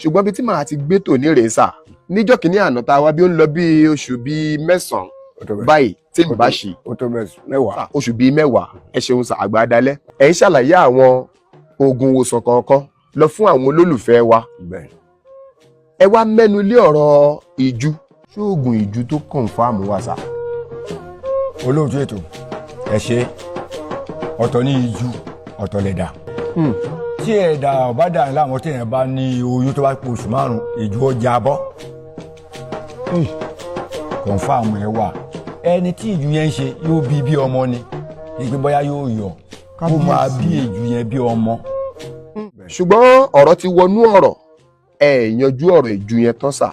ṣùgbọ́n bí tí màá ti gbé tò ní rèé sà níjọ́ kìíní àná tá a wá bí ó ń lọ bí oṣù bíi 9 báyìí tí n bá ṣì oṣù bíi 10 ẹ ṣeun sà àgbà dalẹ̀ ẹ ń ṣàlàyé àwọn oògùn ìwòsàn kọ̀ọ̀kan lọ fún àwọn olólùfẹ́ wa ẹ wá mẹ́nu lé ọ̀rọ̀ ìju ṣé oògùn ìju tó kọ̀ǹfàmù wà sà. olóòtú ètò ẹ ṣe ọ̀tọ̀ ní ìju ọ̀tọ̀ lẹ̀dà tí ẹ̀dà ọ̀bá dà láwọn tí ẹ̀ bá ní oyún tó bá pọ̀ oṣù 5 ìju ọjà bọ́ kọ̀ǹfàmù ẹ wà ẹni tí ìju yẹn ń ṣe yóò bí ọmọ ni ìgbé bóyá yóò yọ kó máa bí ìju yẹn bí ọmọ. ṣùgbọ́n ọ̀rọ̀ ti wọnú ọ̀rọ̀ ẹ yanjú ọ̀rọ̀ ìju yẹn tán sà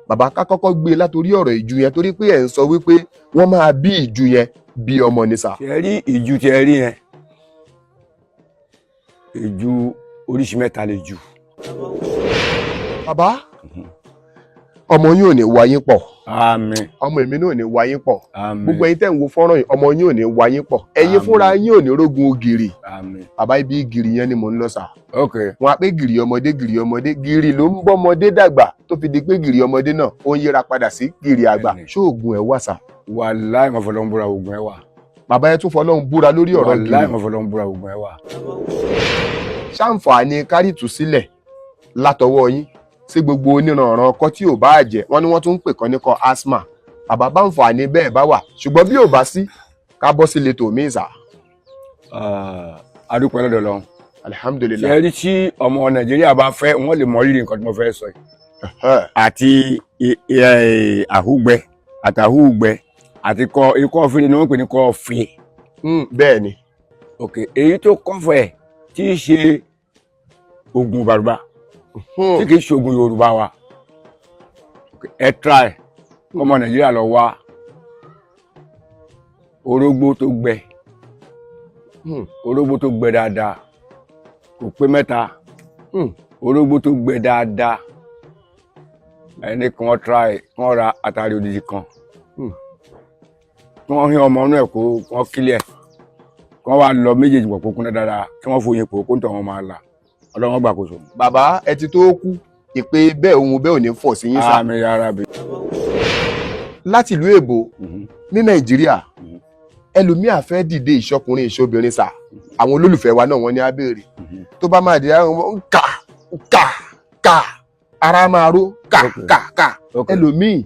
bàbá ká kọ́kọ́ gbé látòrí ọ̀rọ̀ ìju yẹn torí pé ẹ̀ ń sọ wípé wọ́n máa bí ìju yẹn bí ọmọ ni sà. ṣe rí ìju tí ẹ rí yẹn ìju oríṣi mẹ́ta lè jù. bàbá ọmọ yín ò ní wáyé pọ̀. àmín. ọmọ èmi náà ò ní wáyé pọ̀. àmín. gbogbo ẹ̀yin tẹ́ ń wo fọ́nrán yìí ọmọ yín ò ní wáyé pọ̀. ẹ̀yin fúnra yín ò ní rógun ògiri. àmín. bàbá ibi gìrì yẹn ni mò ń lọ sà. ok. wọn á pé gìrì ọmọdé gìrì ló ń bọ́mọdé dàgbà tó fi di pé gìrì ọmọdé náà ó ń yíra padà sí gìrì àgbà. ṣé oògùn ẹ̀ wà sà. wàláì mo fọlọ́n búra oògùn ẹ̀ wà. bàbá yẹn tún fọlọ́n búra lórí ọ̀rọ̀ gìrì. wàláì mo fọlọ́n búra oògùn ẹ̀ wà. ṣàǹfààní kárìtù sílẹ̀ látọwọ́ yín sí gbogbo oníranran ọkọ tí ò bá jẹ wọn ni wọn tún ń pè kàn ní kọ asthma bàbá bá ń fà ní bẹ́ẹ̀ bá wà ṣùgbọ́n bí ò bá sí ká bọ́ sí leto mi ìsà. adúpẹ́ lọ́dọ̀ lọ́hùn. alihamudulilayi. ṣe rí tí ọmọ nàìjíríà bá fẹ́ wọ́n lè mọ rírì nǹkan tí mo fẹ́ sọ yìí. àti àhúgbẹ àtàhúgbẹ àti ikọ́ fínni ni wọ́n pè ní kọ́ fín. bẹ́ẹ̀ ni. ok èyí tó kọ́fọ̀ ẹ̀ tí í ṣe oògùn bàrùbá tí kì í ṣe oògùn yorùbá wa ẹ try ọmọ nàìjíríà lọ wá orógbó tó gbẹ dáadáa kò pé 3 orógbó tó gbẹ dáadáa ẹni kan try kan ra àtàrí odidi kan kí wọ́n hín ọmọ inú ẹ̀ kó wọ́n kílẹ̀ kí wọ́n wá lọ méjèèjì pọ̀ kó kúnná dáadáa kí wọ́n fòye pò kó ń tọ̀ wọ́n máa là ọlọ́wọ́n gbàkóso. bàbá ẹ ti tó kú ìpè bẹ́ẹ̀ ohun bẹ́ẹ̀ ò ní fọ̀ sí yín sá. àmín ya Rabbi. láti ìlú èbó ní nàìjíríà ẹlòmíà fẹ́ dìde ìṣọkùnrin ìṣobìnrin sá àwọn olólùfẹ́ wa náà wọ́n ní á béèrè tó bá máa dìde àwọn ká ara máa ró ká ẹlòmíì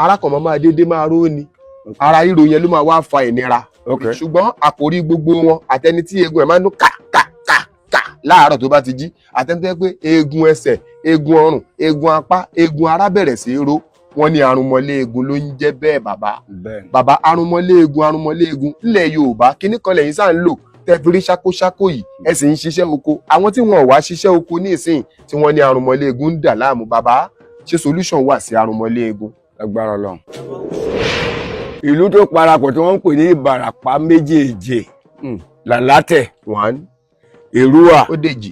ara kan máa dédé máa ró ni ara ríro yẹn ló máa wá fa ìnira ṣùgbọ́n àkòrí gbogbo wọn àtẹni tí eegun ẹ̀ máa ń dún ká láàárọ̀ tó bá ti jí àtẹ́ntẹ́ pé eegun ẹsẹ̀ eegun ọrùn eegun apá eegun ara bẹ̀rẹ̀ sí í ró wọ́n ní arúnmọ́léegun ló ń jẹ́ bẹ́ẹ̀ bàbá arúnmọ́léegun nílẹ̀ yorùbá kíní kan lẹ́yìn sáà ń lò tẹ́fìrí ṣákóṣákó yìí ẹ sì ń ṣiṣẹ́ oko àwọn tí wọn ò wá ṣiṣẹ́ oko ní ìsìn tí wọ́n ní arúnmọ́léegun ń dà láàmú bàbá ṣé solution wà sí arúnmọ́léegun. agbára Ọlọ́run. ìlú tó parapọ̀ tí wọ́n ń pè ní ìbàràpá méjèèjì làlátẹ̀ 1 èrúwà ó dèjì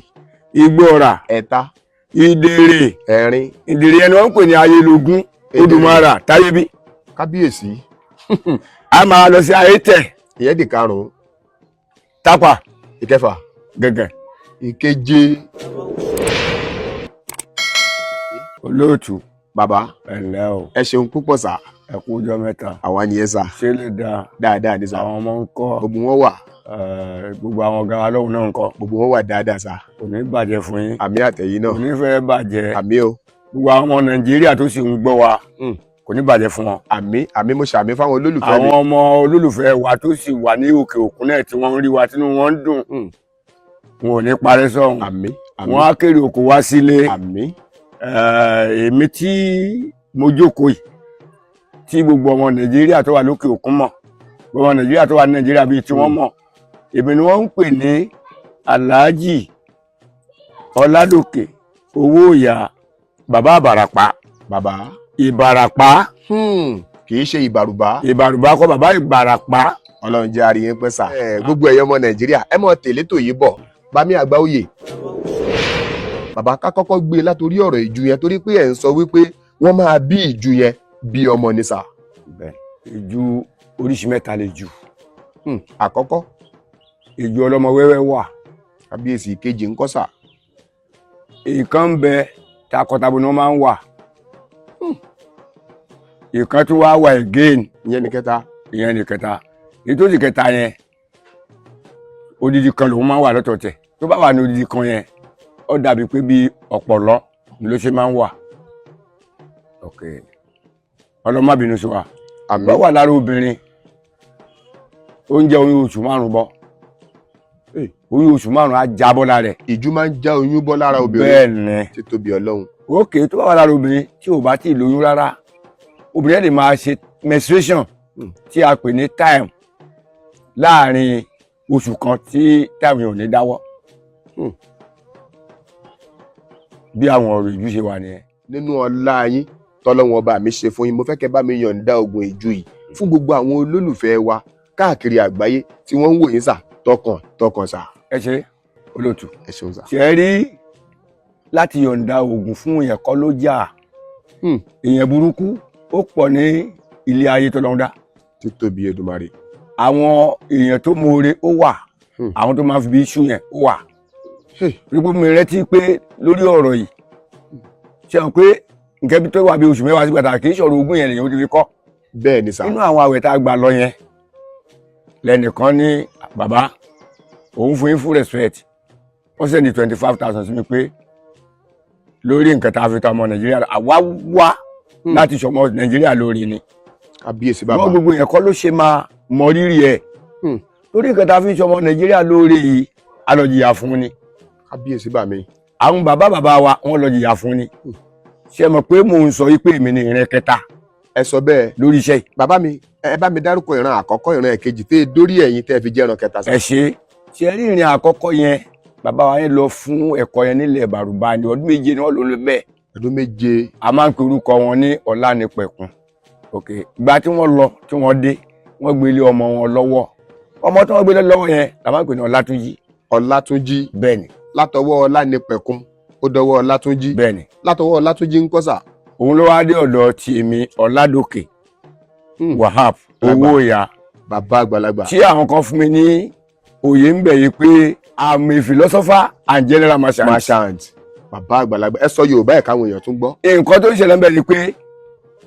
igbóọrà ẹ̀ta ìdèrè ẹ̀rin ìdèrè ẹni wọ́n ń pè ní ayélugún odùmarà táyébí kábíyèsí a máa lọ sí ayétẹ̀ ìyẹn di 5 tápà ìkẹfà gẹ̀gẹ̀ ìkeje. olóòtú bàbá ẹ̀lẹ́ o ẹ ṣeun púpọ̀ sá ẹ kú ọjọ́ mẹ́ta àwa nìyẹn sá ṣé lè dáadáa ní sá àwọn ọmọ ń kọ́ gbogbo wọn wà gbogbo àwọn ọ̀gá wa lọ́hùn náà ń kọ́ gbogbo wọn wà dáadáa sá kò ní bàjẹ́ fún yín àmì àtẹ̀yìn náà kò ní fẹ́ bàjẹ́ àmì o gbogbo àwọn ọmọ nàìjíríà tó sì ń gbọ́ wa kò ní bàjẹ́ fún wọn àmì mo ṣàmì fáwọn olólùfẹ́ mi àwọn ọmọ olólùfẹ́ wa tó sì wà ní òkè òkun náà tí wọ́n ń rí wa tínú wọn ń dùn wọn ò ní parẹ́ sọ́hùn àmì wọn á kéré òkú wá sílé àmì èmi tí mo jókòó yìí tí gbogbo ọmọ nàìjíríà tó wà lókè òkun mọ̀ gbogbo ọmọ nàìjíríà tó wà ní nàìjíríà bíi tí wọ́n mọ̀ èmi ni wọ́n ń pè ní Alhaji Ọládòkè Owóòyà bàbá àbàràpá bàbá ìbàràpá kì í ṣe ìbàrùbá kọ́ bàbá ìbàràpá. ọlọ́run jẹ́ àríyìn pẹ́ sà gbogbo ẹ̀yọ́ ọmọ nàìjíríà ẹ mọ̀ tẹ̀lé tò yìí bọ̀ Bámi Àgbáòyè bàbá ká kọ́kọ́ gbé látòrí ọ̀rọ̀ ìju yẹn torí pé ẹ̀ ń sọ wípé wọ́n máa bí ìju yẹn bí ọmọ ní sà. ìju oríṣi mẹ́ta lè jù. àkọ́kọ́ ìju ọlọ́mọ wẹ́wẹ́ wà. kábíyèsí ìkejì ńkọ́ sà. ìkan ń bẹ takọtabo ni wọ́n máa ń wà. Ìkan tó wá wà again, ìyẹn ní kẹta. ìyẹn ní kẹta. Èyí tó sì kẹta yẹn odidi kan lòun máa ń wà lọ́tọ̀ọ̀tẹ̀. Tó bá wà ní odidi kan yẹn ó dàbí pé bí ọ̀pọ̀lọ́ ni ló ṣe máa ń wà. Okay. Ọlọ́run má bínú sí wa. Àmín. Bá wà lára obìnrin oúnjẹ oyún oṣù 5 bọ́. Oyún oṣù 5 á jábọ́ lára rẹ̀. Ìjú máa ń já oyún bọ́ lára obìnrin. Bẹ́ẹ̀ ni. Ti tóbi Ọlọ́run. Okay, tó bá wà lára obìnrin tí ò bá tí ì lóyún rárá, obìnrin lè máa ṣe menstruation tí a pè ní time láàrin oṣù kan tí time yẹn ò ní dáwọ́. Bí àwọn ọ̀rọ̀ ìjú ṣe wà nìyẹn. Nínú ọlá yín tọ́lọ́run ọba mi ṣe fún yín, mo fẹ́ kẹ́ bá mi yọ̀ǹda oògùn ìjú yìí fún gbogbo àwọn olólùfẹ́ wa káàkiri àgbáyé tí wọ́n ń wò yín sà tọkàn sà. Ẹ ṣe olóòtú. Ẹ ṣeun sà. Ṣe rí láti yọ̀ǹda oògùn fún èèyàn kọ́ ló jà. Èèyàn burúkú ó pọ̀ ní ilé ayé tọ́lọ́run dá. Ti tóbi Èdùmàrè. Àwọn èèyàn tó mọ̀ọ́re ó wà. Àwọn tó máa fi bí iṣu yẹn ó wà. Rígbó mi rántí pé lórí ọ̀rọ̀ yìí ṣe hàn pé nǹkan bí tó wà bí oṣù mẹ́wàá sí gbàtà kì í ṣọ̀rọ̀ ogún yẹn lèyàn ó ti fi kọ́. Bẹ́ẹ̀ ni sà. Nínú àwọn àwẹ̀ tá a gbà lọ yẹn lẹ́nìkan ní bàbá òun fún yín full respect wọ́n sẹ́ni 25,000 sí mi pé lórí nǹkan tá a fi ta ọmọ Nàìjíríà àwa wá láti ṣọmọ Nàìjíríà lórí ni. Kábíyèsí bàbá. wọ́n gbogbo yẹn kọ́ ló ṣe máa mọ rírì ẹ̀ lórí nǹkan tá a fi ṣọmọ Nàìjíríà lórí yìí a lọ jìyà fún ni. Kábíyèsí bà mí. Àwọn bàbá wa wọ́n lọ jìyà fún ni. Ṣé mọ̀ pé mò ń sọ yí pé èmi ni ìran kẹta. Ẹ sọ bẹ́ẹ̀. Lórí iṣẹ́ yìí. Bàbá mi ẹ bá mi dárúkọ ìran àkọ́kọ́ ìran ẹ̀kejì tẹ́ dórí ẹ̀yin tẹ́ fi jẹ́ ìran kẹta sà. Ẹ ṣe rí ìrìn àkọ́kọ́ yẹn bàbá wa yẹn lọ fún ẹ̀kọ́ yẹn nílẹ̀ Bàrùbá ní ọdún 7 ni wọ́n lò lọ bẹ́ẹ̀. Ọdún 7. A máa ń pe orúkọ wọn ní Ọlánipẹ̀kun. Ìgbà tí wọ́n lọ tí wọ́n dé wọ́n gbé ilé ọmọ wọn lọ́wọ́. Ọmọ tí wọ́n gbé lọ́wọ́ yẹn la máa ń pè ní Ọlátúnjí. Ọlátúnjí. Bẹ́ẹ̀ni. Látọwọ́ Ọlánipẹ̀kun ó dọwọ́ Ọlátúnjí. Bẹ́ẹ̀ni. Látọwọ́ Ọlátúnjí ń kọ́ sà. Òun ló wá dé ọ̀dọ̀ ti èmi Ọládòkè Wahab owó ìyá. Bàbá àgbàlagbà. Tí àwọn kan fún mi ní òye ń bẹ̀ yìí pé I'm a philosopher and general merchant. Bàbá àgbàlagbà ẹ sọ Yorùbá ẹ̀ káwọn èèyàn tún gbọ́. Nǹkan tó ń ṣẹlẹ̀ ń bẹ̀ ni pé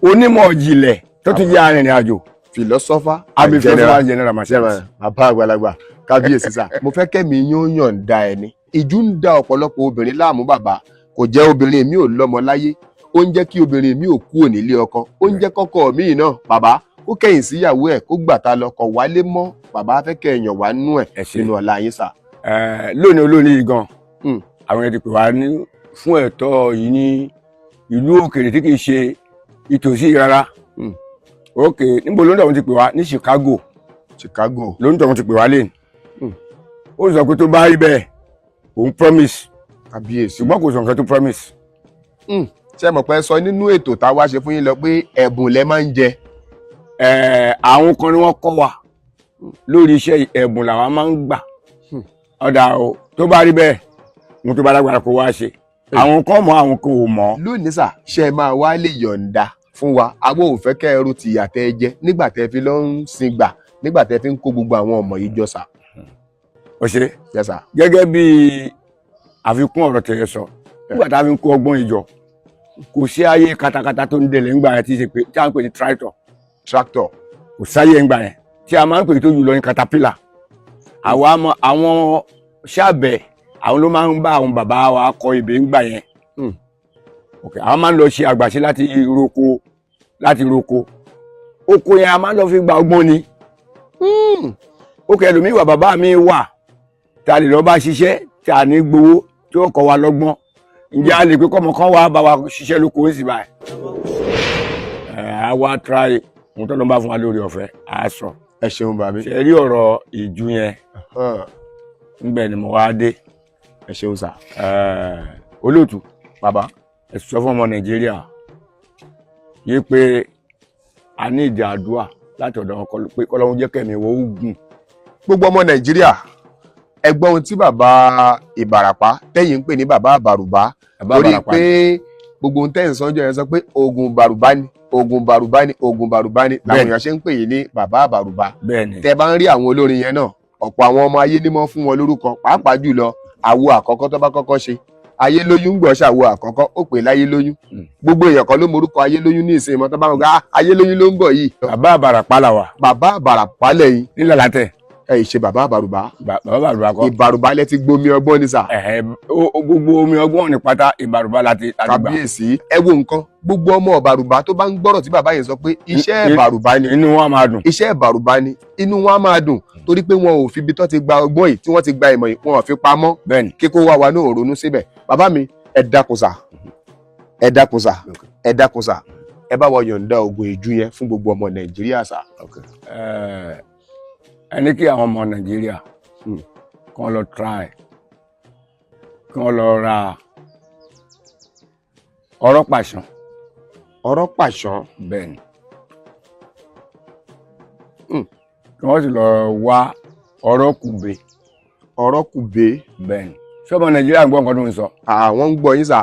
onímọ̀ ìjìnlẹ̀ tó tún jẹ́ arìnrìn àjò. Philosopher and general merchant. Bàbá àgbàlagbà kábíyèsí sà. Mo fẹ́ kẹ́mi yín ó yọ̀ǹda ẹni. Ìjú ń da ọ̀pọ̀lọpọ̀ obìnrin láàmú bàbá. Kò jẹ́ obìnrin mi ò lọ́mọ láyé. Ó ń jẹ́ kí obìnrin mi ò kúrò nílé ọkọ. Ó ń jẹ́ kọ́kọ́ mi náà bàbá ó kẹ́yìn síyàwó ẹ̀ kó gbàtà lọkọ̀ wálé mọ́ bàbá fẹ́ kẹ́yìn wá nú ẹ̀ nínú ọ̀la yín sà. Lónìí olóòní yìí gan àwọn ẹni pè wá ní fún ẹ̀tọ́ yìí ní ìlú òkèèrè tí kì í ṣe ìtòsí rárá. Níbo ló ń dọ̀wọ́n ti pè wá ní Chicago ló ń dọ̀wọ́n ti pè wá lẹ́yìn. Ó sọ pé tó bá rí bẹ́ẹ̀ òun promise. Kábíyèsí. Ṣùgbọ́n kò sọ nǹkan tó promise. Ṣé mọ̀ pé sọ nínú ètò tá a wá ṣe fún yín lọ pé ẹ̀bùn lẹ máa ń jẹ. Àwọn kan ni wọ́n kọ́ wa lórí iṣẹ́ ẹ̀bùn làwọn máa ń gbà. Ọ̀dà o tó bá rí bẹ́ẹ̀ mo tó bá lágbára kó wá ṣe. Àwọn kan mọ̀ àwọn kan ò mọ̀. Lónìí sà ṣe é máa wá lè yọ̀ǹda fún wa àwọn ò fẹ́ kẹ́ ẹrú tìyà tẹ́ ẹ jẹ nígbà tẹ́ fi lọ ń sin gbà nígbà tẹ́ fi ń kó gbogbo àwọn ọmọ yìí jọ sà. Ó ṣe Yes sà. gẹ́gẹ́ bí àfikún ọ̀rọ̀ tẹ̀yẹ sọ nígbà tá a fi ń kó ọgbọ́n ìjọ kò sí ayé katakata tó ń dẹ̀lẹ̀ ńgbà yẹn tí a ń pè ní tractor kò sáyé ńgbà yẹn tí a máa ń pè tó jù lọ ní caterpillar. Àwọn ṣàbẹ̀ àwọn ló máa ń bá àwọn bàbá wa kọ ebè ńgbà yẹn. Àwọn máa ń lọ ṣe àgbàṣe láti roko oko yẹn a máa ń lọ fi gba ọgbọ́n ni. Ẹlòmíì wà bàbá mi wà tá a lè lọ bá ṣiṣẹ́ tí a ní gbowó tí ó kọ́ wa lọ́gbọ́n. Ǹjẹ́ a lè pé kọ́mọ kan wá bá wa ṣiṣẹ́ lóko ń sì báyìí. A wá try ohun tó lọ bá fún wa lórí ọ̀fẹ́ a sọ. Ẹ ṣeun bàbá. Ṣe rí ọ̀rọ̀ ìjú yẹn níbẹ̀ ni mo wá dé. Ẹ ṣeun sà. Olóòtú bàbá ẹ sọ fún ọmọ Nàìjíríà yí pé a ní ìdí àdúrà láti ọ̀dọ̀ wọn pé kọ́lọ́hún jẹ́ kẹ́mi wọ́n gùn. Gbogbo ọmọ Nàìjíríà ẹ gbọ́ ohun tí bàbá Ìbàràpá tẹ́yìn ń pè ní bàbá Bàrùbá torí pé gbogbo ohun tẹ́yìn sọ́njọ́ yẹn sọ pé oògùn Bàrùbá ni oògùn Bàrùbá ni oògùn Bàrùbá ni làwọn èèyàn ṣe ń pè yín ní bàbá Bàrùbá. Tẹ́ bá ń rí àwọn olórin yẹn náà ọ̀pọ̀ àwọn ọmọ ayé ní mọ́ fún wọn lórúkọ pàápàá jùlọ àwo àkọ́kọ́ tó bá kọ́kọ́ ṣe Ayélóyún gbọ́ ṣàwo àkọ́kọ́ ó pè láyélóyún gbogbo èèyàn kan ló morúkọ Ayélóyún ní ìsìn mọ́tò báwọn gbà Ayélóyún ló ń bọ̀ yìí. bàbá àbàràpá là wà. bàbá àbàràpá lẹ́yìn. nílẹ̀ látẹ̀. ẹ ṣe bàbá àbàrùbá. bàbá àbàrùbá kọ́. ìbàrùbá lẹ ti gbomi ọgbọ́n ní sà. gbogbo omi ọgbọ́n ní pátá ìbàrùbá láti gbà. kábíyèsí ẹ wo nǹkan gbogbo ọmọ ìbàrùbá tó bá ń gbọ́rọ̀ tí bàbá yẹn sọ pé iṣẹ́ ìbàrùbá ni inú wọn máa dùn. iṣẹ́ ìbàrùbá ni inú wọn máa dùn torí pé wọn ò fi ibi tó ti gba ọgbọ́n yìí tí wọ́n ti gba ìmọ̀ yìí wọn ò fi pamọ́. bẹ́ẹ̀ni kíkó wá wa náà ronú síbẹ̀ bàbá mi ẹ dákun sà ẹ dákun sà ẹ dákun sà ẹ bá wa yọ̀ǹda oògùn ìjú yẹn fún gbogbo ọmọ Nàìjíríà sà. ẹ ní kí àwọn ọmọ Nàìjíríà kàn lọ try kàn lọ ra ọ̀rọ̀ pàṣán. ọ̀rọ̀ pàṣán. bẹ́ẹ̀ni kí wọ́n sì lọ wá ọ̀rọ̀ kùbé. ọ̀rọ̀ kùbé. bẹ́ẹ̀ni ṣọ́mọ Nàìjíríà ń gbọ́ nǹkan tó ń sọ. àwọn ń gbọ́ yín sà.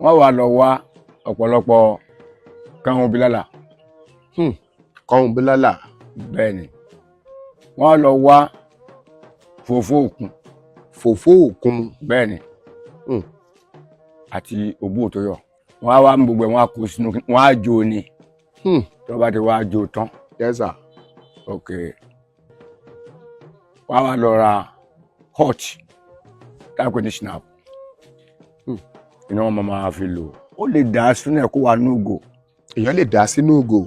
wọ́n wá lọ wá ọ̀pọ̀lọpọ̀ káwọn bílálà. káwọn bílálà. bẹ́ẹ̀ni wọ́n lọ wá fòfó òkun. fòfó òkun. bẹ́ẹ̀ni àti òbú òtóyọ̀ wọ́n á wá mú gbogbo ẹ̀ wọ́n á kó sínú wọ́n á jó ni tó bá ti wá jó tán. yes sir. ok wọ́n á wá lọ ra hot táàpù ní snap iná wọn máa fi lò ó lè dà sínú ẹ̀ kó wà núgò. èèyàn lè dà sínú ògò.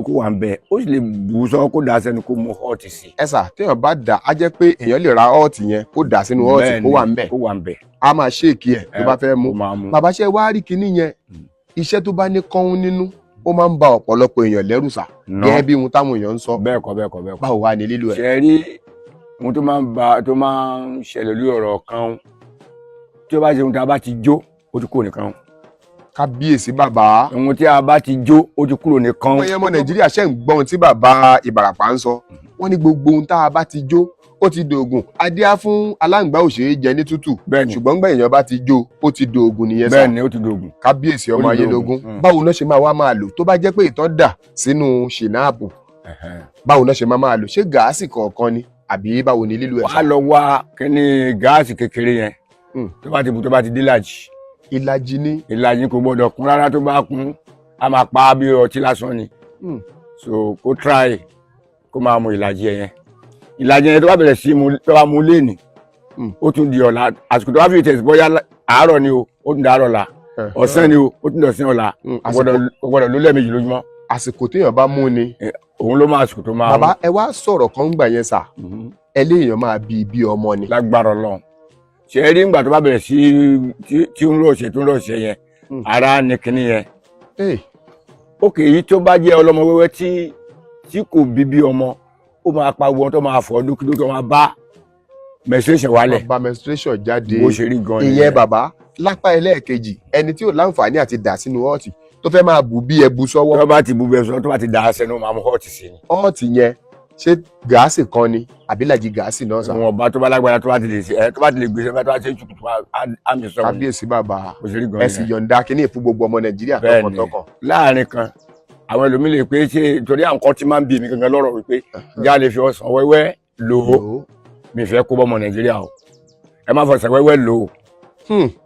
kó wà ń bẹ ó sì lè bù sọ kó dà sẹ́nu kó mú hot sí. ẹ sà téèyàn bá dà á jẹ́ pé èèyàn lè ra hot yẹn kó dà sínú hot kó wà ń bẹ. kó wà ń bẹ. a máa ṣéèkì ẹ̀ tó bá fẹ́ mú. bàbá ṣe wá rí kinní yẹn iṣẹ́ tó bá ní kọ́hún nínú ó máa ń ba ọ̀pọ̀lọpọ̀ èèyàn lẹ́rù sà. gẹ́gẹ́ bí ohun táwọn èèyàn ń sọ. bẹ́ẹ̀ kọ́. báwo wá ní lílo ẹ̀. ṣe rí ohun tó máa ń ṣẹlẹ̀ lórí ọ̀rọ̀ kan tí ó bá ṣe ohun tí a bá ti jó ó ti kúrò nìkan. kábíyèsí bàbá. ohun tí a bá ti jó ó ti kúrò nìkan. wọ́n yẹ ọmọ Nàìjíríà ṣe ń gbọ́ ohun tí bàbá Ìbàràpá ń sọ wọ́n ní gbogbo ohun tá a bá ti jó ó ti dògùn adíá fún aláǹgbá òṣèré jẹ ní tútù ṣùgbọ́n gbẹ̀yìn èèyàn bá ti jó ó ti dògùn nìyẹn sá. bẹ́ẹ̀ni ó ti dògùn. kábíyèsí ọmọ Ayélógún báwo náà ṣe máa wá máa lò tó bá jẹ́ pé ìtọ́ dà sínú ṣìnáàbù báwo náà ṣe máa lò ṣé gáàsì kọ̀ọ̀kan ni àbí báwo ni lílo ẹ̀. wàá lọ wá kíní gáàsì kékeré yẹn tó bá ti dé ìlàjì. ìlàjì ni. ìlàjì kò gbọdọ̀ kún rárá tó bá kún a máa pa á bí ọtí lásán ni so kó try kó máa mu ìlàjì yẹn ìlàjì yẹn tó bá bẹ̀rẹ̀ sí tó bá mu léènì ó tún di ọ̀la àsìkò tó bá fi tẹ̀sí bóyá àárọ̀ ni o ó tún di àárọ̀ la ọ̀sán ni o ó tún di ọ̀sán ọ̀la ó gbọ́dọ̀ ló lẹ́ẹ̀mejì lójúmọ́. àsìkò téèyàn bá mú ni. òun ló máa àsìkò tó máa. bàbá ẹ wá sọ̀rọ̀ kan gbà yẹn sà ẹ léèyàn máa bí ọmọ ni. lágbára Ọlọ́run ṣe é rí ìgbà tó bá bẹ̀rẹ̀ sí tí ń rọ̀ṣẹ̀ yẹn ara ní kinní yẹn. ókè èyí tó bá jẹ́ ọlọ́mọ wẹ́wẹ́ tí kò bí ọmọ ó máa pa wọn tó máa fọ dúkìdúkì tó máa bá menstruation wálẹ̀. bá menstruation jáde bó ṣe rí gan ni. ìyẹn bàbá lápá ẹlẹ́ẹ̀kejì ẹni tí ò láǹfààní àti dà sínú họ́ọ̀tì tó fẹ́ máa bù bí ẹbu sọ́wọ́. tó bá ti bù bí ẹbu sọ́wọ́ tó bá ti dà á sẹ́nu máa mú họ́ọ̀tì sí ni. họ́ọ̀tì yẹn ṣé gáàsì kan ni àbí làjì gáàsì náà sà. wọn bá tó bá lágbára tó bá ti lè ṣe tó bá ti lè gbèsè tó bá ti ṣe jùkùtù àmì sọ̀rọ̀. kábíyèsí bàbá bó ṣe rí gan ni ẹ sì yọ̀ǹda kínní fún gbogbo ọmọ Nàìjíríà tọkàntọkàn. láàrin kan àwọn ẹlòmíì lè pé ṣe torí àwọn kan ti máa ń bí mi gangan lọ́rọ̀ wípé ìjà lè fi ọsàn wẹ́wẹ́ lò ó mi fẹ́ kó bọ́mọ Nàìjíríà o ẹ má fọsàn wẹ́wẹ́ lò ó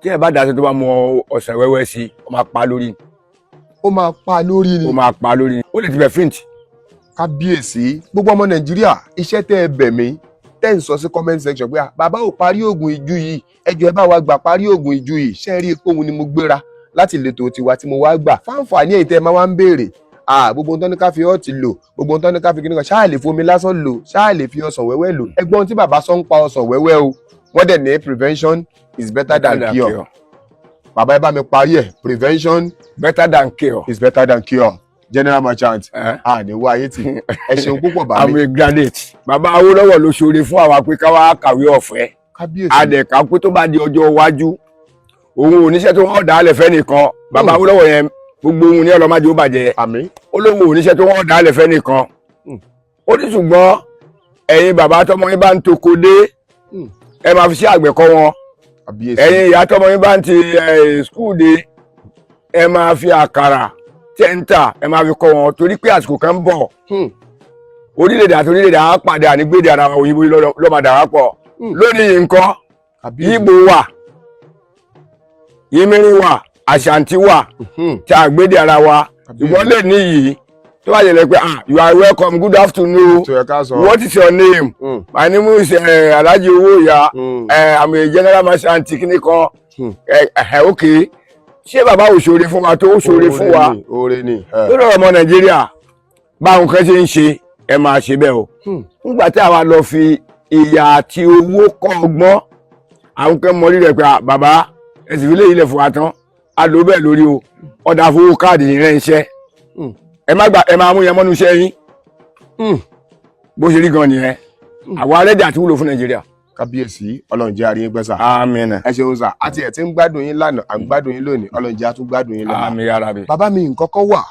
tí ẹ bá dá sí tó bá mú ọsàn wẹ́wẹ́ sí ó máa pa lórí. ó máa pa lórí ni. ó máa pa lórí ni ó lè ti bẹ̀ fíǹtì. kábíyèsí gbogbo ọmọ Nàìjíríà iṣẹ́ tẹ́ ẹ bẹ̀ mí tẹ́ ń sọ sí comment section pé bàbá ò parí oògùn ìjú yìí ẹjọ́ ẹ bá wa gbà parí oògùn ìjú yìí ṣe rí ipò òun ni mo gbéra láti ìletò tiwa tí mo wá gbà fáǹfààní èyí tẹ́ ẹ máa wá ń béèrè gbogbo ohun tó ní ká fi ọtí lò gbogbo ohun tó ní ká fi kíní kan ṣáà lè fomi lásán lò ṣáà lè fi ọsàn wẹ́wẹ́ lò ẹgbọ́n tí bàbá sọ ń pa ọsàn wẹ́wẹ́ o wọ́n dẹ̀ ní prevention is better than cure bàbá ẹ bá mi parí ẹ̀ prevention better than cure is better than cure general merchant ní wá ayé tì ẹ ṣeun púpọ̀ bàbá mi. I'm a graduate bàbá Awólọ́wọ̀ ló ṣoore fún àwa pé ká wá kàwé ọ̀fẹ́ àdẹ̀ká pé tó bá di ọjọ́ iwájú òun oníṣẹ́ tó wọ́n dà á lẹ̀ fẹ́ nìkan bàbá Awólọ́wọ̀ yẹn gbogbo ohun ní ọlọ́mọdé ó bàjẹ́ olóhùn oníṣẹ́ tó wọ́n dà á lẹ̀ fẹ́ nìkan ó ní ṣùgbọ́n ẹ̀yin bàbá tọmọ yín bá ń toko dé ẹ máa fi ṣe àgbẹ̀ kọ́ wọn ẹ̀yin ìyá tọmọ yín bá ń ti skul dé ẹ máa fi àkàrà tẹ́ńtà ẹ máa fi kọ́ wọn torí pé àsìkò kan ń bọ̀ orílẹ̀-èdè àti orílẹ̀-èdè àwọn pàdé ànígbèdè ara òyìnbó lọ́mọdé àwọn pọ̀ lónìí nǹkan Ìgbò wà Yímírín wà, Àṣàntí wà, tí a gbé dé ara wa. Ìwọ lè ní yìí tó bá yẹlẹ pé you are welcome, good afternoon. What is your name? My name is Alhaji Owoya. I'm a general merchant kìíní kan. Okay. Ṣé bàbá ò ṣoore fún wa tó ṣoore fún wa? Oore ni. Lórí ọmọ Nàìjíríà báwọn kan ṣe ń ṣe ẹ máa ṣe bẹ́ẹ̀ o. Nígbà tí àwa lọ fi ìyà àti owó kọ́ ọgbọ́n, àwọn kan mọ rírẹ̀ pé bàbá ẹ̀sìn ilé ilẹ̀ fún wa tán a lò bẹ́ẹ̀ lórí o ọ̀dà fowó káàdì ìrẹ́ iṣẹ́ ẹ máa mú yẹn mọ́nú iṣẹ́ yín bó ṣe rí gan nìyẹn àwa rẹ́dí àti wúlò fún Nàìjíríà. Kábíyèsí Ọlọ́run jẹ́ àrí yín pẹ́ sà. Àmín. Ẹ ṣeun sà àti ẹ̀ tí ń gbádùn yín lánàá à ń gbádùn yín lónìí Ọlọ́run jẹ́ àtún gbádùn yín lọ́la. Àmín ya Rabbi. Bàbá mi nǹkan kan wà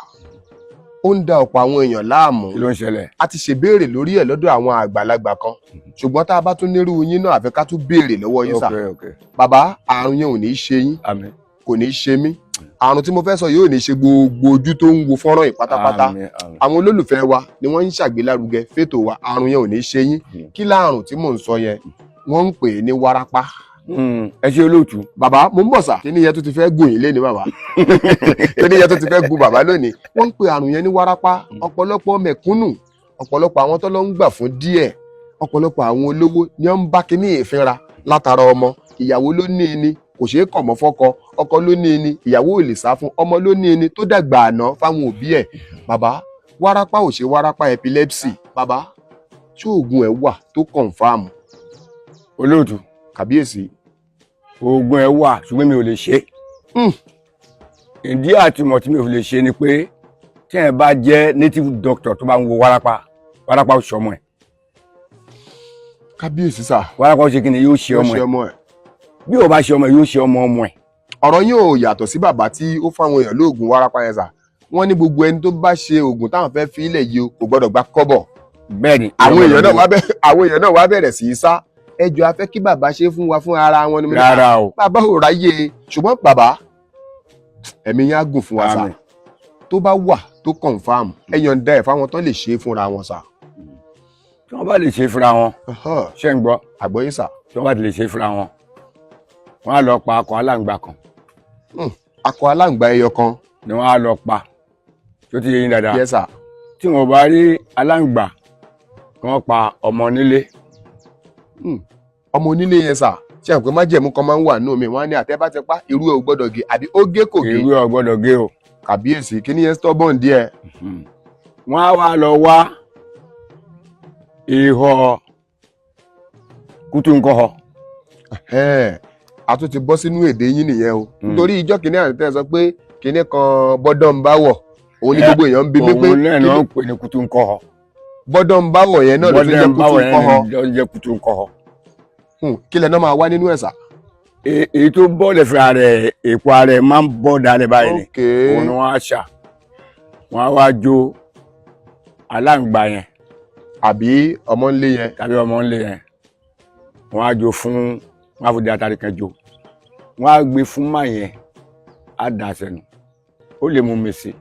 ó ń da ọ̀pọ̀ àwọn èèyàn láàmú. Kí ló ń ṣẹlẹ̀? A ti ṣèbéèrè lórí ẹ̀ lọ́dọ̀ àwọn àgbàlagbà kan ṣùgbọ́n tá a bá tún nírú yín náà àfẹ́ ká tún béèrè lọ́wọ́ yín sà. Bàbá àrùn yẹn ò ní í ṣe yín kò ní í ṣe mí àrùn tí mo fẹ́ sọ yóò ní í ṣe gbogbo ojú tó ń wo fọ́nrán yìí pátápátá. Àwọn olólùfẹ́ wa ni wọ́n ń ṣàgbélárugẹ fétò wa àrùn yẹn ò ní í ṣe yín. Kí láàrùn tí mò ń sọ yẹn wọ́n ń pè é ní wárápá. Ẹ ṣe olóòtú. Bàbá mo ń bọ̀ sà kí ni yẹn tó ti fẹ́ gùn yín léni bàbá kí ni yẹn tó ti fẹ́ gùn bàbá lónìí. Wọ́n ń pè àrùn yẹn ní wárápá. Ọ̀pọ̀lọpọ̀ mẹ̀kúnnù ọ̀pọ̀lọpọ̀ àwọn tó lọ ń gbà fún díẹ̀ ọ̀pọ̀lọpọ̀ àwọn olówó ni wọ́n ń bá kíní ìfinra látara ọmọ. Ìyàwó ló ní ẹni kò ṣeé kọ̀ mọ́ fọ́kọ, ọkọ ló ní ẹni ìyàwó ò lè sá fún, ọmọ ló ní ẹni tó dàgbà àná fáwọn òbí ẹ̀. Bàbá wárápá ò ṣe wárápá epilepsy. Bàbá ṣé oògùn ẹ̀ wà tó kọ̀ǹfàmù? Olóòtú. Kábíyèsí. Oògùn ẹ̀ wà ṣùgbọ́n mi ò lè ṣe. Ìdí àtìmọ̀ tí mi ò lè ṣe ni pé tí ẹ bá jẹ́ native doctor tó bá ń wo wárápá ò ṣọmọ ẹ̀. Kábíyèsí sà. Wárápá ó ṣe kí ni yóò ṣe ọmọ ẹ̀. Bí ò bá ṣe ọmọ ẹ̀ yóò ṣe ọmọ ẹ̀. Ọ̀rọ̀ yín ò yàtọ̀ sí bàbá tí ó fáwọn èèyàn lóògùn wárápá yẹn sà. Wọ́n ní gbogbo ẹni tó bá ṣe oògùn táwọn fẹ́ fi ilẹ̀ yìí kò gbọ́dọ̀ gba kọ́bọ̀. Bẹ́ẹ̀ni. Àwọn èèyàn náà wá bẹ̀rẹ̀ sí í sá. Ẹjọ́ a fẹ́ kí bàbá ṣe fún wa fún ara wọn ni. Rárá o. Bàbá ò ráyè ṣùgbọ́n bàbá ẹ̀mí yẹn á gùn fún wa sà. Tó bá wà tó kọ̀ǹfàmù ẹ yọ̀ǹda ẹ̀ fáwọn tó lè ṣe é fúnra wọn sà. Tí wọ́n bá lè ṣe é fúnra wọn ṣé ń gbọ́ àgbọ́yé sà. Tí wọ́n bá lè ṣe é fúnra wọn wọ́n á lọ pa akọ aláǹgbá kan. Akọ aláǹgbá ẹyọ kan ni wọ́n á lọ pa tó ti yé yín dáadáa. Yes sà. Tí wọ́n bá rí aláǹgbá kí wọ́n pa ọmọ onílé. Ọmọ onílé yẹn sà ṣe àpè májẹ̀mú kan máa ń wà nínú mi wọ́n á ní àtẹ́bá ti pa irú ẹ̀ ò gbọ́dọ̀ gé àbí ó gé kò gé. Irú ẹ̀ ò gbọ́dọ̀ gé o. Kàbíyèsí kí ni yẹn stubborn díẹ̀. Wọ́n á wá lọ wá ihò kútúnkọ́họ. A tún ti bọ́ sínú èdè yín nìyẹn o. Nítorí ìjọ́ kìíní àti tẹ́ sọ pé kìíní kan bọ́dọ̀ ń bá wọ̀ òun ni gbogbo èèyàn ń bi mí pé òun náà ni wọ́n ń pè ní kútúnkọ́họ. Bọ́dọ̀ ń bá wọ̀ yẹn náà ló fi jẹ́ kútúnkọ́họ. Ló jẹ́ kútúnkọ́họ. Kí lẹ náà máa wá nínú ẹ̀ sà. Èyí tó bọ́ lẹ̀ fúnra rẹ̀ èpo ara rẹ̀ máa ń bọ́ dalẹ̀ báyìí ni. Òun ni wọ́n á ṣà wọ́n á wá jó aláǹgbá yẹn. Àbí ọmọ ńlé yẹn. Tàbí ọmọ ńlé yẹn. Wọ́n á jó fún wọ́n á fi di atari kan jó. Wọ́n á gbé fún máa yẹn á dà sẹ́nu. Ó lè mú mi sí.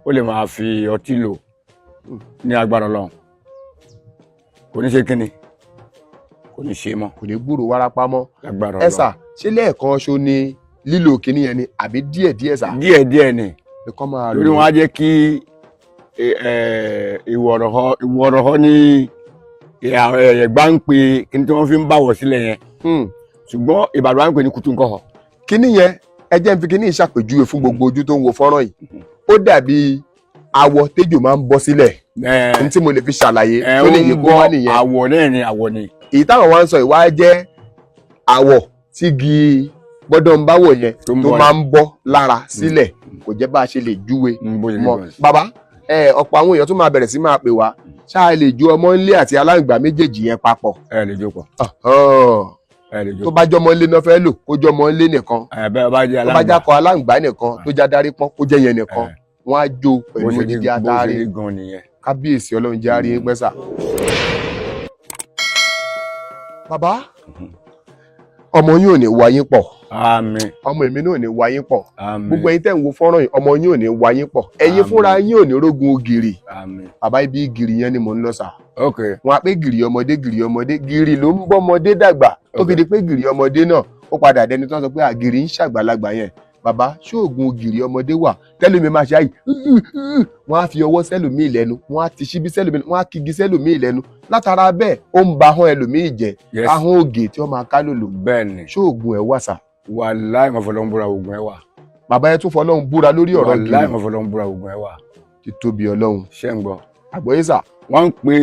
Ó lè máa fi ọtí lò ní agbára Ọlọ́run. Kò ní ṣe kíni. Kò ní ṣe mọ́. Kò ní gbúrò wárápá mọ́. Lágbára Ọlọ́run. Ẹ sà ṣé lẹ́ẹ̀kan ṣo ni lílo kíní yẹn ni àbí díẹ̀díẹ̀ sà. Díẹ̀díẹ̀ ni. Lórí wọn á jẹ́ kí ìwọ̀rọ̀họ́ ní ẹ̀gbá ń pe kíní tí wọ́n fi ń bàwọ̀ sílẹ̀ yẹn. Ṣùgbọ́n Ìbàdàn á ń pè ní kútúnkọ́họ. Kíní yẹn ẹ jẹ́ n fi kíní ìṣàpèjúwe fún gbogbo ojú tó ń wo fọ́nrán yìí. Ó dàbí awọ téjò máa ń bọ́ sílẹ̀. Ní tí mo lè fi ṣàlàyé tó lè yẹ kó wá nìyẹn. Àwọ̀ náà ni àwọ̀ ni. Èyí táwọn wá ń sọ ìwá jẹ́ àwọ̀ tí igi bọ́dọ̀ ń báwọ̀ yẹn tó máa ń bọ́ lára sílẹ̀ kò jẹ́ bá a ṣe lè júwe mọ́. Bàbá ọ̀pọ̀ àwọn èèyàn tó máa bẹ̀rẹ̀ sí máa pè wá ṣáà lè ju ọmọ ńlé àti aláǹgbá méjèèjì yẹn papọ̀. Ẹ lè jó pọ̀. Tó bá jọmọ ńlé náà fẹ́ lò kó jọmọ ńlé nìkan. Tó bá jákọ aláǹgbá nìkan tó já darí pọ́n kó jẹ́ yẹn nìkan. Wọ́n á jó pẹ̀lú odidi atare. Kábíyèsí Ọlọ́run jẹ́ àárín pẹ́sà. Bàbá ọmọ yín ò ní wá yín pọ̀. Àmín. Ọmọ èmi náà ò ní wá yín pọ̀. Àmín. Gbogbo ẹ̀yin tẹ́ ń wo fọ́nrán yìí ọmọ yín ò ní wá yín pọ̀. Ẹ̀yin fúnra yín ò ní rógun ògìrì. Àmín. Bàbá ibi gìrì yẹn ni mò ń lọ sà. Okay. Wọ́n á pé gìrì ọmọdé gìrì ló ń bọ́ ọmọdé dàgbà tó fi di pé gìrì ọmọdé náà ó padà dẹni tó ń sọ pé àgìrì ń ṣàgbàlagbà yẹn bàbá ṣóògùn ògìrì ọmọdé wà tẹ́lómi máa ṣe àyè wọ́n á fi ọwọ́ sẹ́lòmíì lẹ́nu wọ́n á ti ṣíbí sẹ́lòmíì wọ́n á kigi sẹ́lòmíì lẹ́nu látara bẹ́ẹ̀ ó ń ba ahọ́n ẹlòmíì jẹ ahọ́n ògè tí wọ́n máa ká lòlò. bẹ́ẹ̀ni ṣóògùn ẹ̀ wà sà. wàláì mo fọlọ́run búra oògùn ẹ̀ wà. bàbá yẹn tún fọlọ́run búra lórí ọ̀rọ̀ gírí. wàláì mo fọlọ́run búra oògùn ẹ̀ wà. ti tóbi ọlọ́run. ṣé ń gbọ́. àgbọ̀yé sà. wọ́n ń pe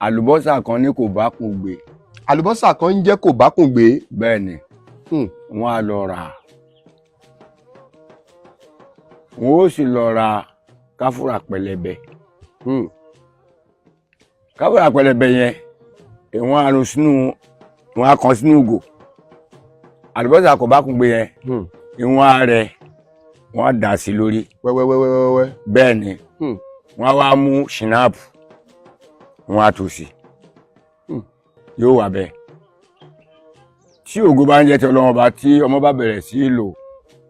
àlùbọ́sà kan ní kò bá kùn gbé. àlùbọ́sà kan ń jẹ́ kò bá kùn gbé. bẹ́ẹ̀ni wọ́n á lọ rà á. wọ́n ó sì lọ ra káfúrà pẹlẹbẹ. káfúrà pẹlẹbẹ yẹn wọ́n á rún sínú wọ́n á kàn sínú ìgò. àlùbọ́sà kò bá kùn gbé yẹn ìwọ̀n á rẹ wọ́n á dà sí lórí. wẹ́wẹ́wẹ́wẹ́wẹ́. bẹ́ẹ̀ni wọ́n á wá mú ṣìnáàpù wọ́n á tò sí yóò wà bẹ́ẹ̀. tí ògo bá ń jẹ́ ti Ọlọ́run ọba tí ọmọ bá bẹ̀rẹ̀ sí í lò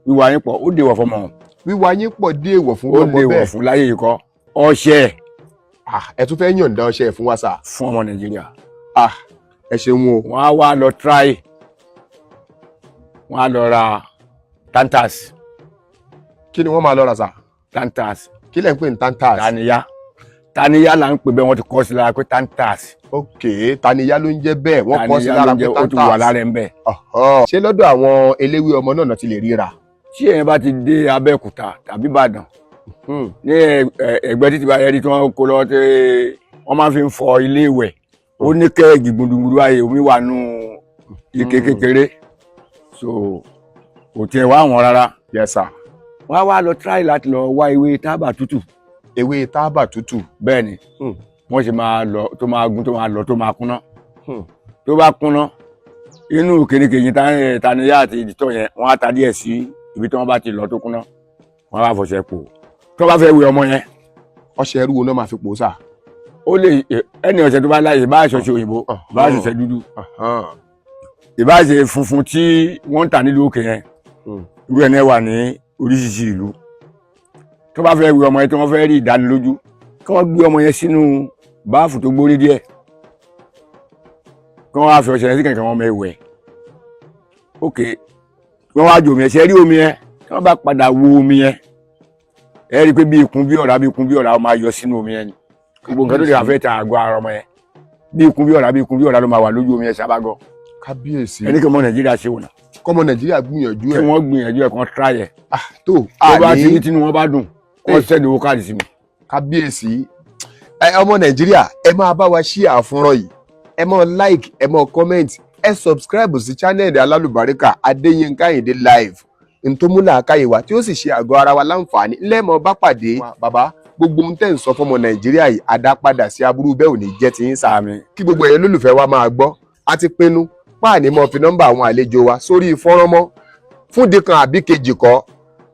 wíwá yín pọ̀ ó dèwọ̀ fọmọ. wíwá yín pọ̀ déèwọ̀ fún ọmọ bẹ́ẹ̀. ó dèwọ̀ fún láyé yìí kọ́ ọṣẹ. ẹ tún fẹ́ yọ̀ǹda ọṣẹ fún wa sà. fún ọmọ Nàìjíríà. ẹ ṣeun o. wọ́n á wá lọ try wọ́n á lọ ra tantas. kí ni wọ́n máa lọ rà sà. tantas. kí lẹ̀ ń pè ní tantas. taniya là ń pè bẹ́ẹ̀ wọ́n ti kọ́ sí lára pé tantas. ok taniya ló ń jẹ́ bẹ́ẹ̀ wọ́n kọ́ sí lára pé tantas. ó ti wà lára ẹ̀ ń bẹ̀. ṣé lọ́dọ̀ àwọn eléwé ọmọ náà ti lè ríra. tí èèyàn bá ti dé Abẹ́òkúta tàbí Ìbàdàn ní ẹgbẹ́ títí bá yẹrí tí wọ́n kó lọ tí wọ́n máa fi ń fọ ilé ìwẹ̀ ó ní kẹ́ẹ̀gì gbùdùgbùdù ayé omi wà nù ike kékeré so kò tiẹ̀ wá wọn rárá. yes sir. wọ́n á wá lọ try láti lọ wá ewé tábà tútù. ewé tábà tútù. bẹ́ẹ̀ni wọ́n ṣe máa lọ tó máa gún tó máa lọ tó máa kúnná. tó bá kúnná inú kérékèjì taniya àti ìdìtọ̀ yẹn wọ́n á ta díẹ̀ sí ibi tí wọ́n bá ti lọ tó kúnná wọ́n á fọṣẹ pò tó bá fẹ́ wẹ ọmọ yẹn. ọṣẹ ẹrú wo náà máa fi pò sà. ó lè ẹni ọṣẹ tó bá láyè bá aṣọ ṣe òyìnbó bá aṣọ ṣe dúdú ìbá ṣe funfun tí wọ́n ń tà nílùú òkè yẹn irú ẹ̀ náà wà ní oríṣiríṣi ìlú. tó bá fẹ́ wẹ ọmọ yẹn tí wọ́n fẹ́ rí ìdánilójú kí wọ́n gbé ọmọ yẹn sínú báàfù tó gbórí díẹ̀ kí wọ́n wá fi ọṣẹ yẹn sí kẹ̀kẹ́ wọn mọ ẹwẹ̀ ok wọ́n wá jò omi yẹn ṣe rí omi yẹn tí wọ́n bá padà wo omi yẹn ẹ rí i pé bí ikùn bí ọ̀rá ó máa yọ sínú omi yẹn ni gbogbo nǹkan tó lè fẹ́ ta àgọ́ ara ọmọ yẹn bí ikùn bí ọ̀rá ló máa wà lójú omi yẹn sábàgọ́. kábíyèsí. ẹni kí ọmọ Nàìjíríà ṣe wò náà. kọ́mọ Nàìjíríà gbìyànjú ẹ̀. kí wọ́n gbìyànjú ẹ̀ kan try ẹ̀. tó bá ti ní tinú wọn bá dùn kọ́ sẹ́ni owó káàdì sí mi. kábíyèsí ọmọ Nàìjíríà ẹ máa bá wa ṣí àfúnrọ̀ yìí ẹ máa like ẹ máa comment ẹ subscribe sí channel Alálùbáríkà Adéyínká Àyìndé live ntomúlà àkáyèwá tí ó sì ṣe àgọ́ ara wa láǹfààní lẹ́ẹ̀mọ́ bá pàdé bàbá gbogbo ohun tẹ́ ń sọ fọmọ Nàìjíríà yìí àdápadà sí aburú bẹ́ẹ̀ ò ní jẹ́ ti ń sàmì kí gbogbo ẹ̀yẹ lólùfẹ́ wa máa gbọ́ a ti pinnu páàní mọ́ fi nọ́mbà àwọn àlejò wa sórí fọ́nrán mọ́ fún dìkan àbí kejì kọ́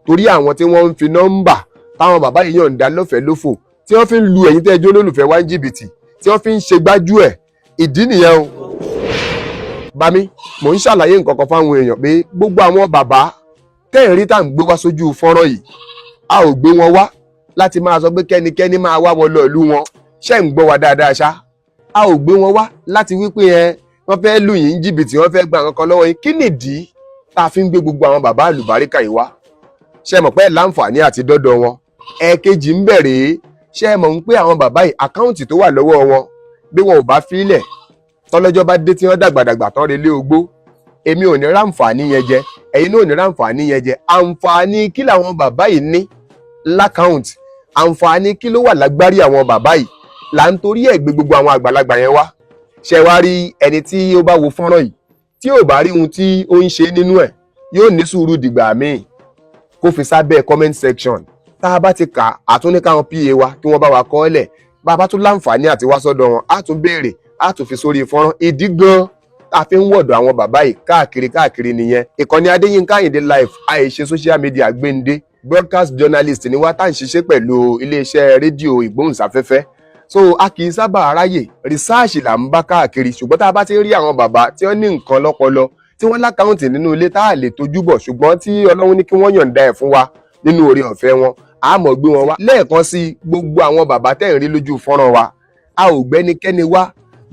torí àwọn tí wọ́n ń fi nọ́mbà táwọn bàbá yìí yọ̀ǹda lọ́fẹ̀ẹ́ lófò tí wọ́n fi ń lu ẹ̀yin tẹ́jọ́ lólùfẹ́ wa ń jìbìtì tí wọ́n fi ń ṣe gbájú ẹ̀ ìdí nìyẹn o. bami mò ń ṣàlàyé nǹkan kan fáwọn èèyàn pé gbogbo àwọn bàbá tẹ́ẹ̀rí tá à ń gbé wá sójú fọ́nrán yìí a ò gbé wọn wá láti máa sọ pé kẹ́nikẹ́ni máa wá wọn lọ ìlú wọn ṣé ń gbọ́ wa dáadáa ṣá a ò gbé wọn wá láti wípé wọ́n fẹ́ lù yín jìbìtì wọ́n fẹ́ gba nǹkan kan lọ́wọ́ yín kí nìdí tá a fi ń gbé gbogbo àwọn bàbá àlùbáríkà yìí wá ṣé mọ̀ pé láǹfààní àti dọ́dọ̀ wọn ẹ̀ẹ̀kejì ń bẹ̀rẹ̀ ṣé mọ̀ ń pé àwọn bàbá yìí àkáùntì tó wà lọ́wọ́ wọn bí wọn ò bá fílẹ̀ tọ́lọ́jọ́ bá dé tí wọ́n dàgbàdàgbà tán relé ogbó èmi ò ní ráǹfààní yẹn jẹ ẹ̀yin náà ò ní ráǹfààní yẹn jẹ àǹfààní kí làwọn bàbá yìí ní lákàùntì àǹfààní kí ló wà lágbárí àwọn bàbá yìí là ń torí ẹ̀ gbé gbogbo àwọn àgbàlagbà yẹn wá ṣe wá rí ẹni tí ó bá wo fọ́nrán yìí tí ò bá rí ohun tí ó ń ṣe nínú ẹ̀ yóò ní sùúrù dìgbà míì kó fi sábẹ́ comment section tá a bá ti kà á tún ní káwọn pa wa kí wọ́n bá wa kọ́ ọ́lẹ̀ bá a bá tún láǹfààní àti wá sọ́dọ̀ wọn á tún béèrè á tún fi sórí fọ́nrán ìdí gan tá a fi ń wọ̀dọ̀ àwọn bàbá yìí káàkiri nìyẹn ìkànnì Adéyínká Àyìndé live àìṣe social media gbéǹde broadcast journalist ni wá tá à ń ṣiṣẹ́ pẹ̀lú iléeṣẹ́ rédíò ìgbóhùnsáfẹ́fẹ́ so a kì í sábà ráyè research là ń bá káàkiri ṣùgbọ́n tá a bá ti rí àwọn bàbá tí wọ́n ní nǹkan lọ́pọlọ tí wọ́n lákàùntì nínú ilé tá a lè tójú bọ̀ ṣùgbọ́n tí Ọlọ́run ní kí wọ́n yọ̀ǹda ẹ̀ fún wa nínú oore ọ̀fẹ́ wọn a mọ̀ gbé wọn wá lẹ́ẹ̀kan sí gbogbo àwọn bàbá tẹ́ ń rí lójú fọ́nrán wa a ò gbẹ́nikẹ́ni wá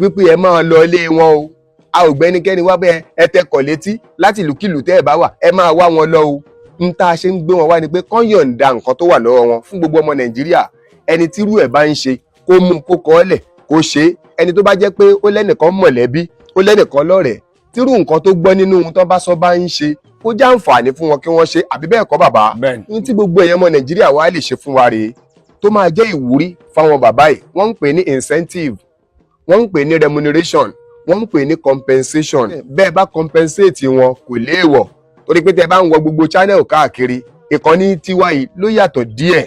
wípé ẹ máa lọ ilé wọn o a ò gbẹ́nikẹ́ni wá bẹ́ẹ̀ ẹ tẹkọ̀ létí láti ìlúkìlú tẹ́ ẹ bá wà ẹ máa wá wọn lọ o n tá a ṣe ń gbé wọn wá ni pé kán yọ̀ǹda nǹkan tó wà lọ́wọ́ wọn fún gbogbo ọmọ Nàìjíríà ẹni tírú ẹ̀ bá ń ṣe kó mú kó kọ́ ọ́lẹ̀ kó ṣe é ẹni tó bá jẹ́ pé ó lẹ́nìkan mọ̀lẹ́bí ó lẹ́nìkan lọ́rẹ̀ẹ́ tírú nǹkan tó gbọ́ nínú ohun tó bá sọ bá ń ṣe kó já àǹfààní fún wọn kí wọ́n ṣe àbí bẹ́ẹ̀ kọ́ bàbá ní tí gbogbo èèyàn ọmọ Nàìjíríà wá lè ṣe fún wa rèé tó máa jẹ́ ìwúrí fáwọn bàbá yìí wọ́n ń pè ní incentive wọ́n ń pè ní remuneration wọ́n ń pè ní compensation bẹ́ẹ̀ bá compensate wọn kò léèwọ̀ torí pé tẹ́ bá ń wọ gbogbo channel káàkiri ìkànnì tiwa yìí ló yàtọ̀ díẹ̀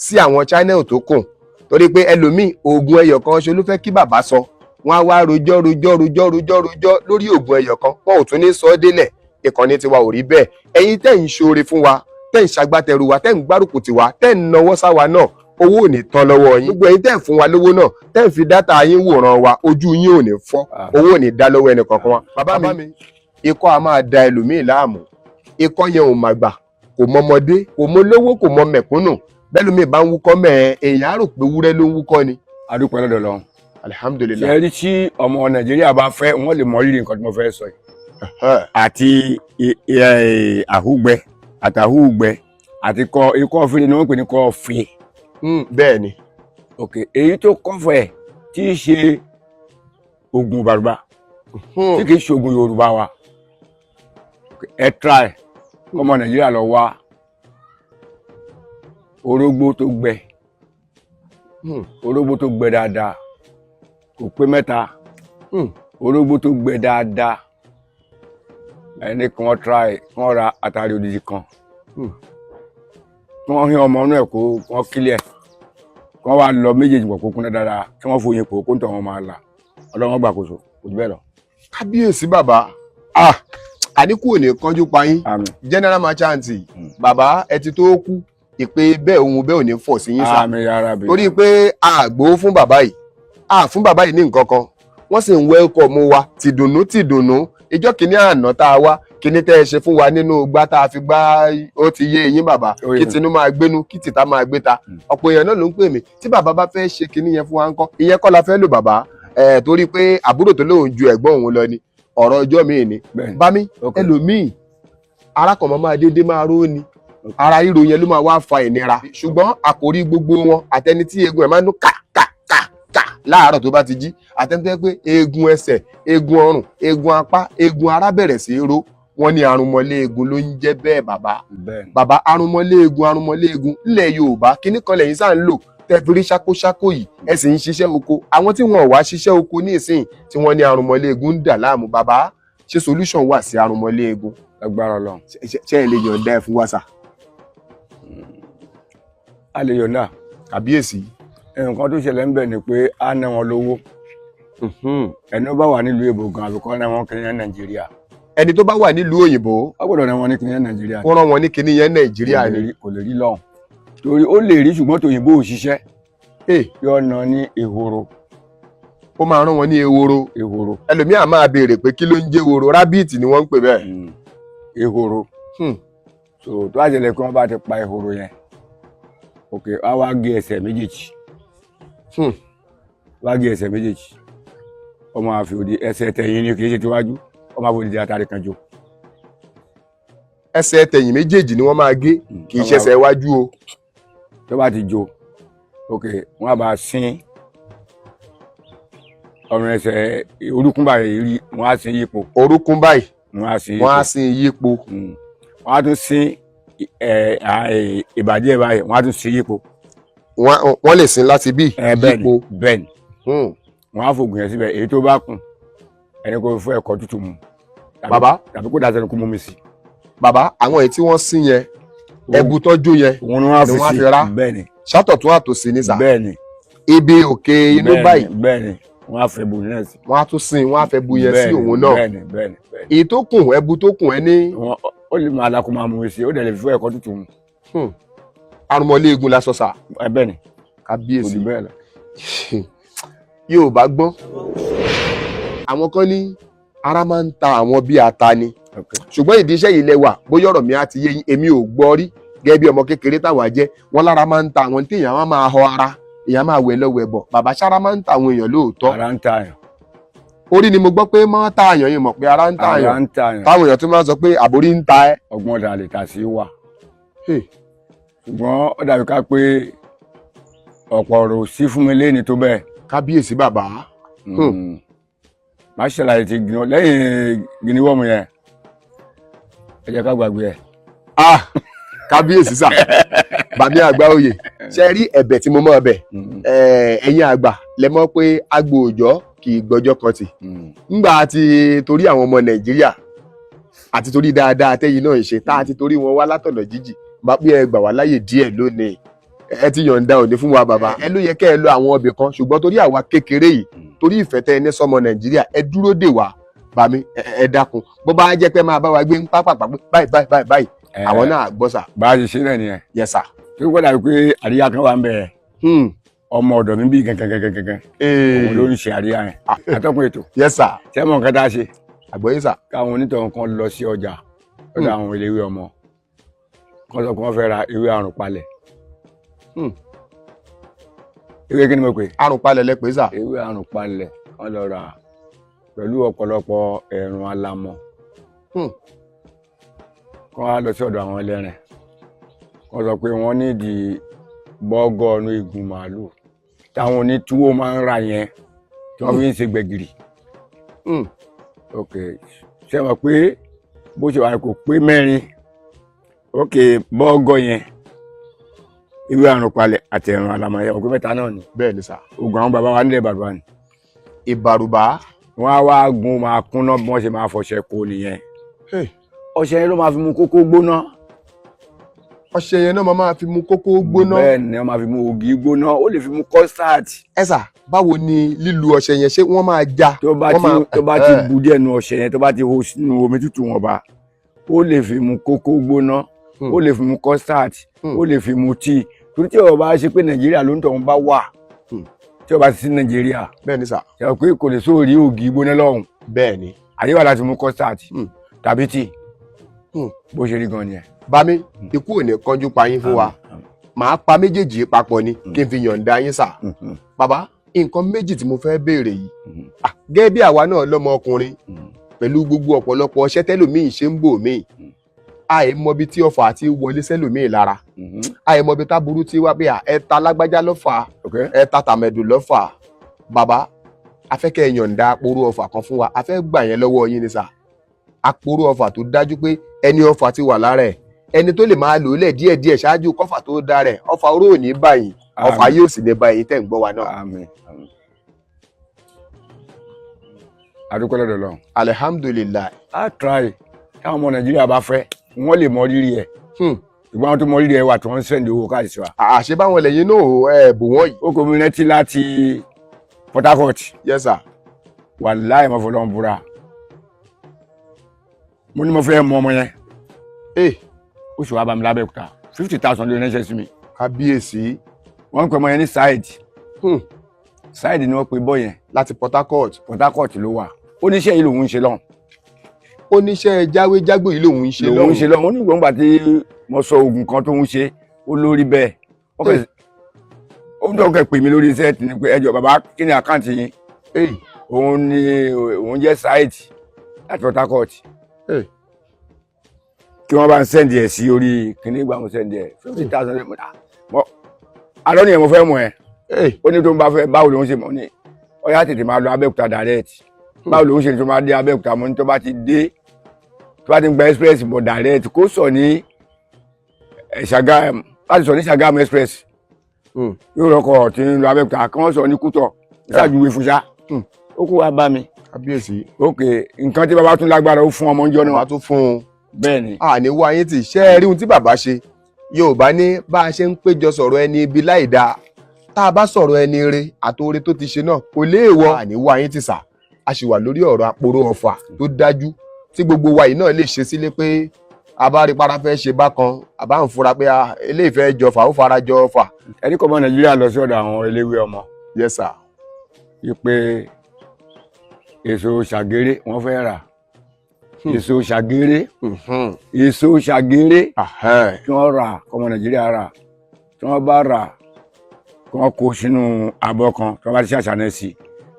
sí àwọn channel tó kù torí pé ẹlòmíì oògùn ẹyọ kan ṣe ló fẹ́ kí bàbá sọ wọ́n á wá rojọ́ lórí oògùn ẹyọ kan wọn ò tún ní sọ ọ́ délẹ̀ ìkànnì tiwa ò rí bẹ́ẹ̀ ẹ̀yin tẹ́ ń ṣoore fún wa tẹ́ ń ṣagbátẹrù wa tẹ́ ń gbárùkù tiwa tẹ́ ń nawọ́ sáwa náà owó ò ní tán lọ́wọ́ yín gbogbo ẹ̀yin tẹ́ ń fún wa lówó náà tẹ́ ń fi dátà yín wòran wa ojú yín ò ní fọ́ owó ò ní dá lọ́wọ́ ẹnì kankan wa. bàbá mi ikọ́ a máa da ẹlòmíì láàmú ikọ́ yẹn ò mà gbà kò mọ ọmọdé kò mọ lówó kò mọ mẹ̀kúnnù bẹ́lòmíì bá ń wúkọ́ mẹ́ẹ̀ èèyàn á rò pé wúrẹ́ ló ń wúkọ́ ni. adúpẹ́ lọ́dọ̀ lọ́hùn. alihamudulilayi. ṣe rí tí ọmọ Nàìjíríà bá fẹ́ wọ́n lè mọ rírì nǹkan tí mo fẹ́ sọ yìí àti àhúgbẹ àtàhúgbẹ àti ikọ́ fìlẹ̀ ni wọ́n pè ní kọ́ fi. bẹ́ẹ̀ ni. ok èyí tó kọ́fọ̀ ẹ̀ tí í ṣe oògùn bàrùbá tí kì í ṣe oògùn Yorùbá wa ẹ try ọmọ Nàìjíríà lọ wá orógbó tó gbẹ orógbó tó gbẹ dáadáa kò pé mẹ́ta orógbó tó gbẹ dáadáa ẹni kan try kan ra àtàrí odidi kan kí wọ́n hín ọmọ inú ẹ̀ kó wọ́n kílẹ̀ kí wọ́n wá lọ méjèèjì pọ̀ kó kúnná dáadáa kí wọ́n fòye pò kó ń tọ̀ wọn máa là ọlọ́wọ́n gbàkóso kò jù bẹ́ẹ̀ lọ. kábíyèsí bàbá àníkù ò ní kánjú pa yín general merchant bàbá ẹ ti tó kú ìpè bẹ́ẹ̀ ohun bẹ́ẹ̀ ò ní fọ̀ sí yín sá torí pé àgbò fún bàbá yìí fún bàbá yìí ní nǹkan kan wọ́n sì ń welcome wa tìdùnnú ìjọ́ kìíní àná tá a wá kíní tẹ́ ẹ ṣe fún wa nínú gbá tá a fi gbá ó ti yé eyín bàbá kí tinú máa gbénú kí tìta máa gbé ta ọ̀pọ̀ èèyàn náà ló ń pè mí tí bàbá bá fẹ́ ṣe kíní yẹn fún wa ńkọ́ ìyẹn kọ́ la fẹ́ lò bàbá torí pé àbúrò tó lóun ju ẹ̀gbọ́n òun lọ ni ọ̀rọ̀ ọjọ́ mi ni bá mi ẹlòmíì arákọ̀mọ́ máa dédé máa ró ni ara ríro yẹn ló máa wá fa ìnira ṣùgbọ́n àkòrí gbogbo wọn àtẹni tí eegun ẹ̀ máa ń dún láàárọ̀ tó bá ti jí àtẹ́ntẹ́ pé eegun ẹsẹ̀ eegun ọrùn eegun apá eegun ara bẹ̀rẹ̀ sí í ró wọ́n ní arúnmọléegun ló ń jẹ́ bẹ́ẹ̀ bàbá arúnmọléegun nílẹ̀ Yorùbá kíní kan lẹ́yìn sáà ń lò tẹ́fìrí ṣákóṣákó yìí ẹ sì ń ṣiṣẹ́ oko àwọn tí wọn ò wá ṣiṣẹ́ oko ní ìsìn tí wọ́n ní arúnmọléegun ń dà láàmú bàbá ṣé solution wà sí arúnmọléegun. agbára Ọlọ́run. ṣé ẹ lè yọ̀ǹda ẹ̀ fún wa sà. a lè yọ̀ǹda. kàbíyèsí. nǹkan tó ṣẹlẹ̀ ń bẹ̀ ni pé a ná wọn lówó ẹni tó bá wà nílùú èbò gan àbíkọ́ ná wọn kìíní yẹn Nàìjíríà. ẹni tó bá wà nílùú òyìnbó. a gbọ́dọ̀ ná wọn ní kìíní yẹn Nàìjíríà. kó rán wọn ní kìíní yẹn Nàìjíríà ni. kò lè rí lọ́hùn torí ó lè rí ṣùgbọ́n tòyìnbó ò ṣiṣẹ́ yóò ná ní ehoro. ó máa rán wọn ní ehoro. ẹlòmíà máa béèrè pé kí ló ń jẹ́ ehoro rábìtì ni wọ́n ń pè bẹ́ẹ̀. ehoro. so tó àjẹlẹ̀ kí wọ́n bá ti pa ehoro yẹn ok wá wá gé ẹsẹ̀ méjèèjì wá gé ẹsẹ̀ méjèèjì ọmọ àfi òdi ẹsẹ̀ tẹ̀yìn ni kì í ṣe tiwájú ọmọ àfi òdi di àtàrí kan jò. ẹsẹ̀ tẹ̀yìn méjèèjì ni wọ́n máa gé kì í ṣe ẹsẹ̀ iwájú o. tó bá ti jò ok wọ́n á bá sín ọrùn ẹsẹ̀ orúkún báyìí rí wọ́n á sín yípo. orúkún báyìí wọ́n á sín yípo. wọ́n á tún sín ìbàdí ẹ̀ báyìí wọ́n á tún sín yípo. wọ́n lè sín láti bí yípo. bẹ́ẹ̀ni wọ́n á fògùn yẹn síbẹ̀ èyí tó bá kùn ẹni kò fún ẹ̀kọ́ tútù mu. bàbá tàbí kó dàtẹ́nu kó mú mi sí. bàbá àwọn èyí tí wọ́n sín yẹn ẹbu tọ́jú yẹn òun ni wọ́n á fi rá bẹ́ẹ̀ni sátọ̀tún àtòsí ní sà. bẹ́ẹ̀ni ibi òkè inú báyìí. bẹ́ẹ̀ni wọ́n á fẹ́ bu yẹn sí. wọ́n á tún sín wọ́n á fẹ́ bu yẹn sí òun náà. bẹ́ẹ̀ni èyí tó kùn ẹbu tó kùn ẹ ní. ó lè máa lakó máa mú mi sí ó dẹ̀ lè fi fún ẹ̀kọ́ tútù mu. arúmọléegun la sọ sà. bẹ́ẹ̀ni kábíyèsí yóò bá gbọ́n àwọn kan ní ara máa ń ta àwọn bí ata ni ṣùgbọ́n ìdí iṣẹ́ yìí lẹ́wà bóyá ọ̀rọ̀ mi á ti yé yín èmi ò gbọ́ rí gẹ́gẹ́ bí ọmọ kékeré táwa jẹ́ wọ́n lára máa ń ta àwọn tí èèyàn máa họ ara èèyàn máa wẹ̀ lọ́wọ́ ẹ̀bọ̀ bàbá sára máa ń ta àwọn èèyàn lóòótọ́. ara ń ta yàn orí ni mo gbọ́ pé mọ́ tààyàn yìí mọ̀ pé ara ń ara tààyàn ń tàyàn táwọn èèyàn tún máa ń sọ pé àbórí ń ta ẹ́. ọgbọ́n ọ̀dà lè tà sí wà Hey, ṣùgbọ́n ó dàbí ká pé ọ̀pọ̀ ọ̀rọ̀ ò sí fún mi léni tó bẹ́ẹ̀. kábíyèsí bàbá. Má ṣàlàyé ti gbìnà lẹ́yìn gìnìwọ́mù yẹn ẹ jẹ́ ká gbàgbé ẹ̀. Ah, kábíyèsí sà bàmí àgbà oyè ṣe rí ẹ̀bẹ̀ tí mo mọ̀ ọbẹ̀ ẹ̀yin àgbà lẹ mọ̀ pé agbo òòjọ́ kì í gbọ́jọ́ kan tì ńgbà àti torí àwọn ọmọ Nàìjíríà àti torí dáadáa tẹ́yìn náà ṣe tá a ti torí wọn wá látọ̀nà jíjì bá pé ẹ gbà wá láyè díẹ̀ lónìí ẹ ti yọ̀ǹda òní fún wa bàbá ẹ ló yẹ kẹ́ ẹ lọ àwọn ọbẹ̀ kan ṣùgbọ́n torí àwa kékeré yìí torí ìfẹ́ tẹ́ ẹ ní sọ́mọ Nàìjíríà ẹ dúró dè wá bàmí ẹ dákun bó bá jẹ́ pé máa bá wa gbé ń pápá báyìí àwọn náà gbọ́ sà. bá a ṣe ṣe náà nìyẹn. Yes sir. tó gbọ́dọ̀ àbí pé àríyá kan wà ń bẹ̀ ọmọ ọ̀dọ̀ mi bí gẹ́gẹ́gẹ́gẹ́ òun ló ń ṣe àríyá yẹn atọ́kùn ètò. Yes sir. ṣé mọ̀ nǹkan tá a ṣe. àgbọ̀yé sà. káwọn onítọ̀hún kan lọ sí ọjà lọ́dọ̀ àwọn eléwé ọmọ kan sọ pé wọ́n fẹ́ ra ewé àrùn palẹ̀. ewé kí ni mo pè. àrùn palẹ̀ lẹ pè sà. ewé àrùn palẹ̀ wọ́n lọ rà pẹ̀lú ọ̀pọ̀lọpọ̀ ẹ̀rùn alamọ. kọ́ wá lọ sí ọ̀dọ̀ àwọn ẹlẹ́rìn wọ́n sọ pé wọ́n nídìí bọ́gọ́ọ̀nù igun màálù táwọn onítúwó máa ń ra yẹn tí wọ́n fi ń ṣe gbẹ̀gìrì. ok ṣe mọ̀ pé bó ṣe wà kò pé mẹ́rin ok bọ́gọ́ yẹn ewé àrùn palẹ̀ àti ẹ̀rùn alamọ yẹn ògùn mẹ́ta náà ni. bẹ́ẹ̀ ni sà. ògùn àwọn bàbá wa nílẹ̀ Ìbàrùbá ni. Ìbàrùbá. wọ́n á wá gun máa kúnná bí wọ́n ṣe máa fọṣẹ kó nìyẹn. ọṣẹ yẹn ló máa fi mu kókó gbóná. ọṣẹ yẹn náà máa fi mu kókó gbóná. bẹ́ẹ̀ ni wọ́n máa fi mu ògì gbóná ó lè fi mu custard. ẹ sà báwo ni lílu ọṣẹ yẹn ṣé wọ́n máa já. tó bá ti bu díẹ̀ nu ọṣẹ yẹn tó bá ti hó sínú omi tútù wọn bá ó lè fi mu kókó gbóná ó lè fi mu custard ó lè fi mu tíì torí tí ó bá ṣe pé Nàìjíríà ló ń tọ̀ ń bá wà tí ó bá ti sí Nàìjíríà. bẹ́ẹ̀ ni sà. ṣe pé kò lè sóòrí ògì gbóná lọ́hùn. bẹ́ẹ̀ ni. àyíwá láti mu custard tàbí tíì bó ṣe rí gan ni ẹ. Bámi ikú ò ní kánjú pa yín fún wa màá pa méjèèjì papọ̀ ni kí n fi yọ̀ǹda yín sà. bàbá nǹkan méjì tí mo fẹ́ béèrè yìí gẹ́gẹ́ bí àwa náà lọ́mọ ọkùnrin pẹ̀lú gbogbo ọ̀pọ̀lọpọ̀ ọṣẹ́ tẹ́lòmíì ṣe ń bò míì àìmọbi tí ọfà àti wọlé sẹ́lòmíì lára àìmọbi táburú tí wá bí ẹ̀ta lágbájá lọ́fà ẹ̀ta tàmẹ̀dù lọ́fà bàbá afẹ́kẹ́ yọ̀ǹda àpòrò ọfà kan fún wa afẹ́ gbà yẹn lọ́wọ́ yín ni sà àpòrò ọfà tó dájú pé ẹni ọfà ti wà lára ẹ̀ ẹni tó lè máa lò ó lẹ̀ díẹ̀díẹ̀ ṣáájú kọ́fà tó dá rẹ̀ ọfà oró ò ní báyìí ọfà yóò sì ní báyìí tẹ̀ ń gbọ́ wa náà. àmín àmín. adúpẹ́ lọ́dọ̀ Ọlọ́run. alihamudulilayi. a try táwọn ọmọ Nàìjíríà bá fẹ́ wọ́n lè mọ rírì ẹ̀ ṣùgbọ́n àwọn tó mọ rírì ẹ̀ wà tí wọ́n ń sẹ́ndì owó káàdì sí wa. àṣẹ báwọn lẹ́yìn náà bù wọ́n yìí. ó kò mí rántí láti Port Harcourt. Yes sir. wàláì mo fọlọ́n búra mo ní mo fẹ́ mọ ọmọ yẹn ó sì wá bá mi lábẹ́òkúta 50,000 ló ránṣẹ́ sí mi. kábíyèsí. wọ́n ń pè ọmọ yẹn ní Saheed ni wọ́n pe bọ́ yẹn. láti Port Harcourt. Port Harcourt ló wà oníṣẹ́ yìí lòun ń ṣe lọ́hùn. oníṣẹ́ jáwéjágbò yìí lòun ń ṣe lọ́hùn. lòun ń ṣe lọ́hùn onígbòǹgbà tí mo sọ oògùn kan tó ń ṣe ó lórí bẹ́ẹ̀ ó ń dọ́kẹ́ pè mí lórí iṣẹ́ tì ní pé ẹjọ́ bàbá kí ni àkáǹtì yín òun jẹ́ Saheed láti Port Harcourt kí wọ́n bá ń sẹ́ndì ẹ̀ sí orí kìíní ìgbà mo sẹ́ndì ẹ̀ 50,000 àlọ́ nìyẹn mo fẹ́ mọ̀ ẹ́ ó ní tó ń bá fẹ́ báwo lòun ṣe mọ̀ ní ọ̀yá tètè máa lọ Abẹ́òkúta direct báwo lòun ṣe ní tó máa dé Abẹ́òkúta mo ní tó bá ti dé tó bá ti ń gba express bọ̀ direct kó sọ ní Ṣàgámù láti sọ ní Ṣàgámù express yóò rọkọ̀ tí ń lọ Abẹ́òkúta kí wọ́n sọ ní Kútọ̀ ìṣàjúwe fún ṣá ó kó wá bá mi. kábíyèsí. ok nǹkan tí bàbá tún lágbára ó fún ọmọ ń jọ náà. bàbá tún fún un. bẹ́ẹ̀ ni. àní wá yín tì ṣe é rí ohun tí bàbá ṣe Yorùbá ní bá a ṣe ń péjọ sọ̀rọ̀ ẹni ibi láì dáa tá a bá sọ̀rọ̀ ẹni re àtòore tó ti ṣe náà kò léèwọ̀. àní wá yín tì sà a sì wà lórí ọ̀rọ̀ àpòrò ọ̀fà tó dájú tí gbogbo wa yìí náà lè ṣe sílé pé a bá rí para fẹ́ ṣe bákan a bá ń fura pé eléyìí fẹ́ jọfà ó fara jọ ọfà. ẹni kọ́ ọmọ Nàìjíríà lọ sí ọ̀dọ̀ àwọn eléwé ọmọ. Yes sir. wípé èso ṣàgéré wọ́n fẹ́ rà èso ṣàgéré èso ṣàgéré kí wọ́n rà kọ́mọ Nàìjíríà rà tí wọ́n bá rà kí wọ́n kó sínú abọ́ kan tí wọ́n bá ti ṣàṣàná sí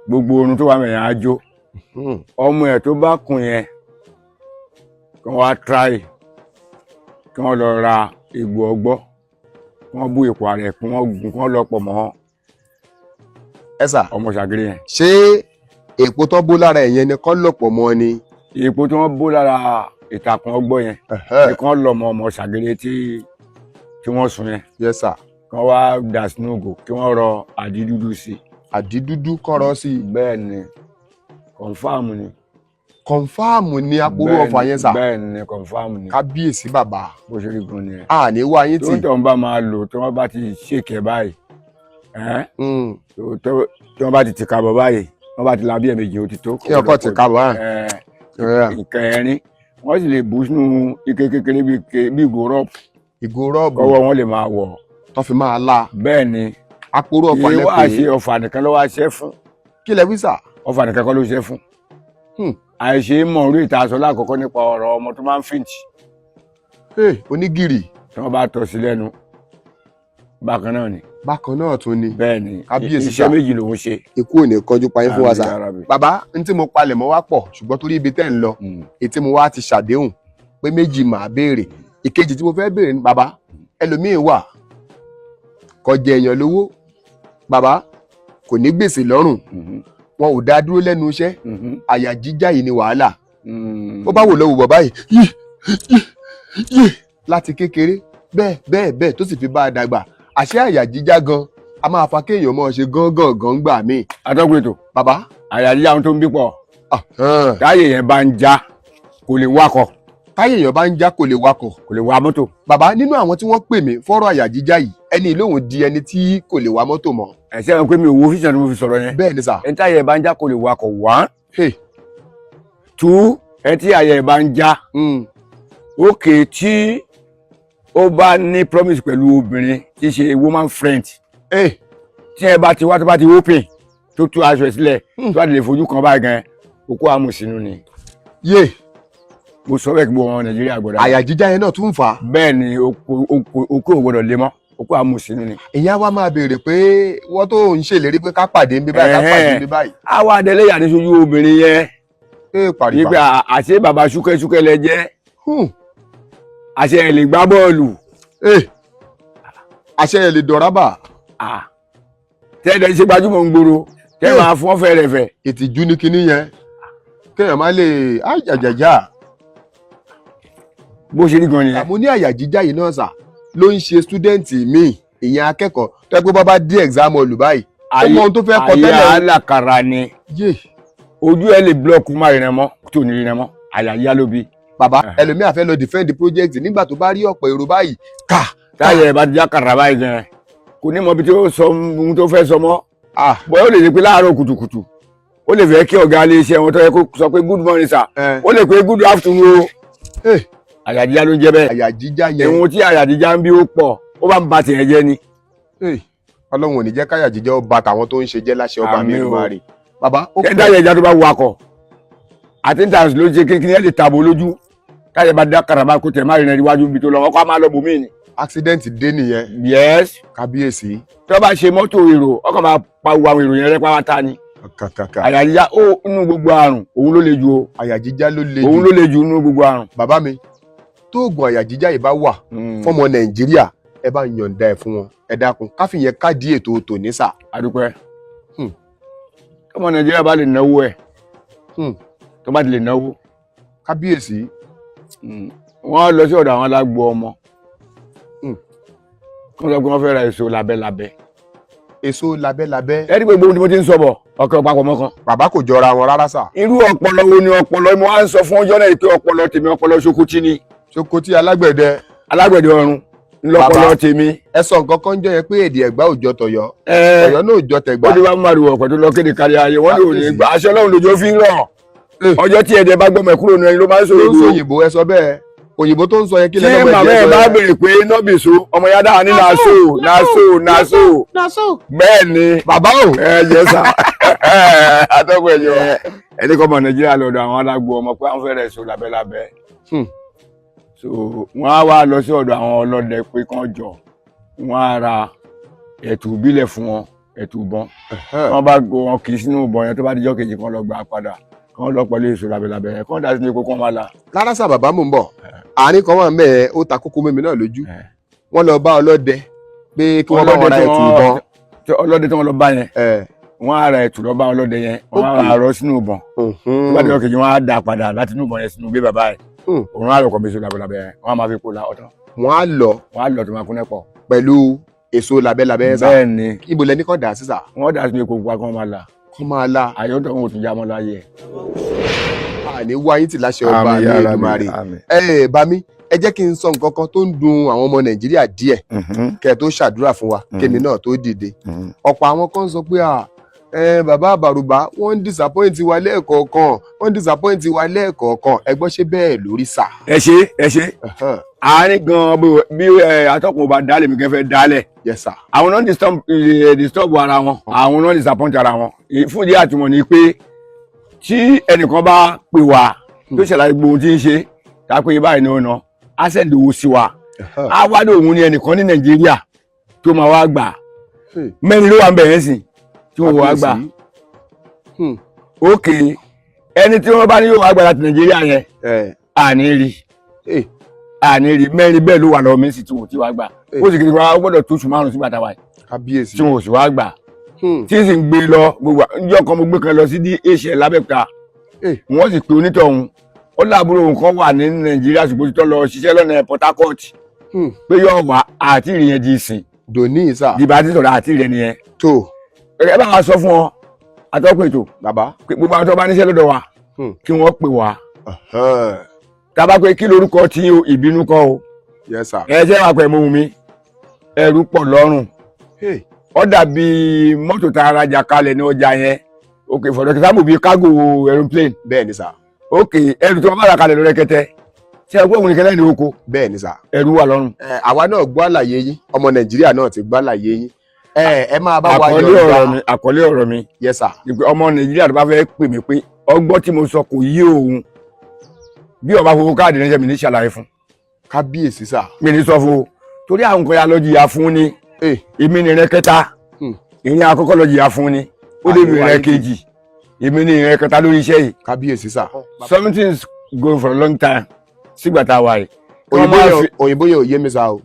gbogbo orun tó wà mẹ́rin á jó ọmọ ẹ̀ tó bá kùn yẹn kí wọ́n wá try kí wọ́n lọ ra egbò ọgbọ́ kí wọ́n bú ipò ààrẹ kí wọ́n gùn kí wọ́n lọ pọ̀ mọ́ ẹ sà ọmọ Ṣàgéré yẹn. ṣé èpo tó bó lára ẹ̀yẹn ni kọ́ lọ̀pọ̀ mọ́ ni. epo tí wọ́n bó lára ìtàkùn ọgbọ́ yẹn ni kí wọ́n lọ mọ́ ọmọ Ṣàgéré tí wọ́n sun yẹn. yes sir. kí wọ́n wá dà sínú ògò kí wọ́n rọ àdí dúdú sí i. àdí dúdú kọ́rọ́ sí i. bẹ́ẹ̀ ni kọ̀ǹfàmù ni. kọ̀ǹfàmù ni aporó ọ̀fà yẹn sà. bẹ́ẹ̀ ni kọ̀ǹfàmù ni. kábíyèsí bàbá. bó ṣe rí gun ni ẹ. a ní wá yín tì. tó ń tọ́ ń bá máa lò tí wọ́n bá ti ṣèkẹ́ báyìí tí wọ́n bá ti tìka bọ̀ báyìí wọ́n bá ti la bí ẹ̀mejì ó ti tó. kí ọkọ tìka bọ̀ nǹkan ẹ̀rín wọ́n sì lè bù sínú ike kékeré bí ìgò rọ́ọ̀bù. ìgò rọ́ọ̀bù kọ́wọ́ wọn lè máa wọ̀. tó fi máa la. bẹ́ẹ̀ ni aporó ọ̀fà ìwé lẹ́pẹ́. wá ṣe ọ̀fà nìkan ló wá ṣẹ́ fún. kí lẹ wí sà. ọ̀fà nìkan kọ́ ló ṣẹ́ fún. àìṣe mọ̀ orí ìta aṣọ lákọ̀ọ́kọ́ nípa ọ̀rọ̀ ọmọ tó máa ń fìntì. onígìrì. tí wọ́n bá tọ́ sí lẹ́nu bákan náà ni. bákan náà tún ni. bẹ́ẹ̀ ni kábíyèsí iṣẹ́ méjì lòun ṣe. ikú ò ní kọjú pa yín fún wa sà. bàbá n tí mo palẹ̀ mọ́ wá pọ̀ ṣùgbọ́n torí ibi tẹ́ ń lọ ètí mo wá ti ṣàdéhùn pé méjì màá béèrè ìkejì tí mo fẹ́ béèrè ni bàbá ẹlòmíín wà kó jẹ èèyàn lówó bàbá kò ní gbèsè lọ́rùn wọn ò dá dúró lẹ́nu iṣẹ́ àyà jíjá yìí ni wàhálà ó bá wò lọ́wọ́ bàbá yìí láti kékeré bẹ́ẹ̀ tó sì fi bá a dàgbà àṣẹ àyà jíjá gan a máa fa kéèyàn mọ́ ṣe gángan gbà míì. atọ́kùn ètò bàbá. àyà jíjá ohun tó ń bí pọ̀ táyé yẹn bá ń já kò lè wakọ̀. táyé yẹn bá ń já kò lè wakọ̀. kò lè wa mọ́tò. bàbá nínú àwọn tí wọ́n pè mí fọ́rọ̀ àyà jíjá yìí ẹni ìlóhùn di ẹni tí kò lè wa mọ́tò mọ́. ẹ̀sẹ̀ wọn pé mi ò wo fíṣàn ni mo fi sọ̀rọ̀ yẹn. bẹ́ẹ̀ ni sà. ẹni táyé yẹn bá ń já kò lè wakọ̀ one. two ẹni tí àyà yẹn bá ń já. ókè tí ó bá ní promise pẹ̀lú obìnrin tí í ṣe woman friend. tí ẹ bá ti wá tó bá ti open tó tú aṣọ ẹ sílẹ̀ tó bá ti lè fojú kan báyìí gan òkú àmùsínú ni. mo sọ bẹ́ẹ̀ kí gbogbo ọmọ Nàìjíríà gbọ́dọ̀. àyà jíjá yẹn náà tún fà á. bẹ́ẹ̀ ni òkú ò gbọ́dọ̀ lé mọ́ òkú àmùsínú ni. ìyá wa máa béèrè pé wọ́n tó ń ṣèlérí pé ká pàdé níbí báyìí ká pàdé níbí báyìí. àwa adẹ́lẹ́yà ní sojú obìnrin yẹn. nígbà àṣẹ bàbá ṣúkẹ́ṣúkẹ́ lẹ jẹ́ àṣẹ ẹ̀ lè gbá bọ́ọ̀lù. àṣẹ ẹ̀ lè dọ̀rábà. tẹ́ẹ̀dẹ̀ ṣe gbajúmọ̀ ń gbòòrò tẹ́ẹ̀ máa fún ọ́fẹ́ rẹ̀ fẹ́. ìtìjú ní kinní yẹn kéèyàn má lè àjàjàjà. bó ṣe rí gan nìyẹn. mo ní àyà jíjá yìí náà sà ló ń ṣe stúdẹ̀ǹtì míì ìyẹn akẹ́kọ̀ọ́ tó yẹ pé bá dé exam olù báyìí ó mọ ohun tó fẹ́ kọ tẹ́lẹ̀. àyà alákàrà ni ojú ẹ lè blọọkù má rìn mọ́ tó ní rìn mọ́ àyà yá ló bí. bàbá ẹlòmíà fẹ́ lọ defend the project nígbà tó bá rí ọ̀pọ̀ èrò báyìí táyà ẹ̀ bá ti já kàrà báyìí gan kò ní mọ ibi tí ó sọ ohun tó fẹ́ sọ mọ́. bọ́ ó lè ṣe pé láàárọ̀ kùtùkùtù ó lè fẹ́ kí ọ̀gá ilé iṣẹ́ wọn tó yẹ kó sọ pé good morning sir ó lè pé good afternoon o. àyà jíjá ló ń jẹ́ bẹ́ẹ̀. àyà jíjá yẹn. ìwọ̀n tí àyà jíjá ń bí ó pọ̀ ó bá ń ba tiẹ̀ jẹ́ ni. Ọlọ́run ò ní jẹ́ káyà jíjá ó ba tàwọn tó ń ṣe jẹ́ láṣẹ ọba mi ìlú wa rè. bàbá ó kẹ́ táyà ìjà tó bá wakọ̀ attendance ló ṣe kékeré ẹ̀ lè tàbó lójú táyà bá dá karaba kó tẹ̀ má rìn iwájú ibi tó lọ wọn kó a máa lọ bòmí ni. accident dé nìyẹn. yes. kábíyèsí. tó bá ṣe mọ́tò èrò ọkàn máa pa àwọn èrò yẹn rẹ́ pátá ni. àyà jíjá ó nínú gbogbo àrùn òun ló le jù o. àyà jíjá ló le jù. òun ló le jù nínú gbogbo àrùn. bàbá mi tóògùn àyà jíjá yìí bá wà fọmọ Nàìjíríà ẹ bá yọ̀ǹda ẹ̀ fún wọn ẹ dákun káfí yẹn káàdì ètò tòní sà. adúpẹ́ ọmọ Nàìjíríà bá lè náwó ẹ̀ tó bá ti lè náwó. kábíyèsí. wọ́n lọ sí ọ̀dọ̀ àwọn alágbo ọmọ wọ́n sọ pé wọ́n fẹ́ ra èso lábẹ́lábẹ́. èso lábẹ́lábẹ́. ẹ rí gbogbo ohun tí mo ti ń sọ bọ̀ ọkọ̀ papọ̀ mọ́kan. bàbá kò jọra wọn rárá sà. irú ọpọlọ wo ni ọpọlọ mo wá ń sọ fún ọjọ́ náà pé ọpọlọ tèmi ọpọlọ Sokoti ni. Sokoti alágbẹ̀dẹ. alágbẹ̀dẹ ọ̀run ńlọpọlọ tèmi. ẹ sọ nǹkan kan jẹ́ yẹn pé èdè Ẹ̀gbá ò jọ t'Ọ̀yọ́ Ọ̀yọ́ náà ò jọ t'Ẹ̀gbá. ó ní wàá máa ọ̀pẹ̀ tó lọ kéde kárí ayé wọ́n ní òní gbà aṣọ Ọlọ́run lójó fi ń rọ̀ ọjọ́ tí ẹ̀dẹ̀ bá gbọ́mọ̀ kúrò ní ẹni ló máa ń sọ̀rọ̀ òyìnbó ẹ sọ bẹ́ẹ̀ òyìnbó tó ń sọ yẹn kí lẹ́nu ọmọ ẹ̀jẹ̀ sọ yẹn. tí màmá ẹ̀ bá béèrè pé nọ́bìsó ọmọ yàrá ní naso bẹ́ẹ̀ ni bàbá o ẹ jẹ́ sà atọ́kùn ẹ̀jọ̀ ẹni kọ́ ọmọ Nàìjíríà lọ́dọ̀ àwọn alágbo ọmọ pé àwọn fẹ́rẹ̀ so lábẹ́lábẹ́ so wọ́n á wá lọ sí ọ̀dọ̀ àwọn ọlọ́dẹ pé kán jọ wọ́n á ra ẹ̀tù ìbílẹ̀ fún wọn ẹ̀tù ìbọn wọ́n bá wọn kì í sínú ìbọn yẹn tó bá dijọ́ kejì kan lọ gbà padà kán lọ pẹ̀lú èso làbẹ̀làbẹ̀ kán dá sínú epo kán máa la. rárá sà bàbá mò ń bọ̀ àárín kan wà mẹ́ẹ̀ ó ta kókó mímí náà lójú wọ́n lọ bá ọlọ́dẹ pé kí wọ́n bá wọn ra ẹ̀tù ìbọn. ọlọ́dẹ tí wọ́n lọ bá yẹn wọ́n á ra ẹ̀tù lọ bá ọlọ́dẹ yẹn wọ́n á rọ sínú ìbọn tó bá dé ọkẹ́jì wọ́n á dà padà láti inú ìbọn yẹn sínú gbé bàbá yẹn òun á lọ kọ́ bí èso làbẹ̀làbẹ̀ wọ́n á máa fi kó la ọ̀tọ̀. wọ́n á lọ tó máa kún ẹ̀pọ̀. pẹ̀lú èso làbẹ́làbẹ́ sà. bẹ́ẹ̀ ni ibo lẹni kàn dà sí sà. wọ́n dà sínú epo pupa kán máa la. kán máa la. àyọ̀tọ̀ wọn ò tún já mọ́ láyé ẹ̀. àní wáyé tì láṣẹ ọba ní Èdùmàrè. Bami ẹ jẹ́ kí n sọ nǹkan kan tó ń dùn àwọn ọmọ Nàìjíríà díẹ̀ kẹ́ ẹ tó ṣàdúrà fún wa kémi náà tó dìde. ọ̀pọ̀ àwọn kan sọ pé bàbá àbàrùbá wọ́n ń disappoint wa lẹ́ẹ̀kọ̀ọ̀kan ẹ gbọ́ ṣé bẹ́ẹ̀ lórí sà. ẹ ṣe àárín gan bí atọ́kùn bá dálẹ̀ mi kẹ́ fẹ́ dálẹ̀. Yes sir. àwọn náà disturb ara wọn àwọn náà disappoint ara wọn fún ìdí àtúmọ̀ ni pé tí ẹnìkan bá pè wá tó ṣàlàyé gbogbo tí ń ṣe tá a pé báyìí ní ọ̀nà á send owó sí wa á wá lóhun ní ẹnìkan ní Nàìjíríà tó máa wá gbà mẹ́rin ló wà ń bẹ̀rẹ̀ sí tí wọ́n wá gbà ok ẹni tí wọ́n bá ní yóò wá gbà láti Nàìjíríà yẹn àní rí mẹ́rin bẹ́ẹ̀ ló wà lọ́wọ́ mi sì tí wọ́n ti wá gbà ó sì kiri wá gbọ́dọ̀ tó oṣù márùn-ún sígbà táwa yìí tí wọ́n sì wá gbà tí sì ń gbé lọ gbogbo ìjọ kan mo gbé kan lọ sí DHL l'Abẹ́òkúta wọ́n sì pe onítọ̀hún ó láàbúrò nǹkan wà ní Nàìjíríà ṣùgbọ́n tó lọ ṣiṣẹ́ lọ́nà Port Harcourt pé yóò wá àti ìrìn di ìsìn dòní sà dìbà tí sọ̀rọ̀ àti ìrìn nìyẹn tó ẹ bá wa sọ fún ọ atọ́kùn ètò bàbá pé gbogbo àwọn tó bá níṣẹ́ lọ́dọ̀ wa kí wọ́n pè wá tábà pé kí lorúkọ tí ìbínú kọ́ o yes sir ẹ jẹ́ wà pẹ̀ mọ́ mi ẹrù pọ̀ lọ́rùn ó dàbí mọ́tò tá a rajà kalẹ̀ ní ọjà yẹn ok for example bíi cargo aeroplane bẹ́ẹ̀ ni sà ok ẹrù tí wọ́n bá ra kalẹ̀ lórí kẹtẹ ṣé ẹ gbọ́ òun nìkan ní oko bẹ́ẹ̀ ni sà ẹrù wà lọ́rùn. àwa náà gbọ́ àlàyé yín ọmọ Nàìjíríà náà ti gbọ́ àlàyé yín ẹ máa bá wa àkọlé ọ̀rọ̀ mi yes sir ọmọ Nàìjíríà tó bá fẹ́ pè mí pé ọgbọ́n tí mo sọ kò yé òun bí ọba fowó káàdì rẹ jẹ mi ní ṣàlàyé fún kábíyèsí sà mi ní sọ fún o torí àwọn nǹkan ya lọ jìyà fún ni èmi ní ìrìn kẹta ìrìn àkọ́kọ́ lọ jìyà fún ni ó lè ìrìn kejì èmi ní ìrìn kẹta lórí iṣẹ́ yìí kábíyèsí sà something is going for a long time sígbà tá a wà yìí. òyìnbó yẹn ò yé mi sà o.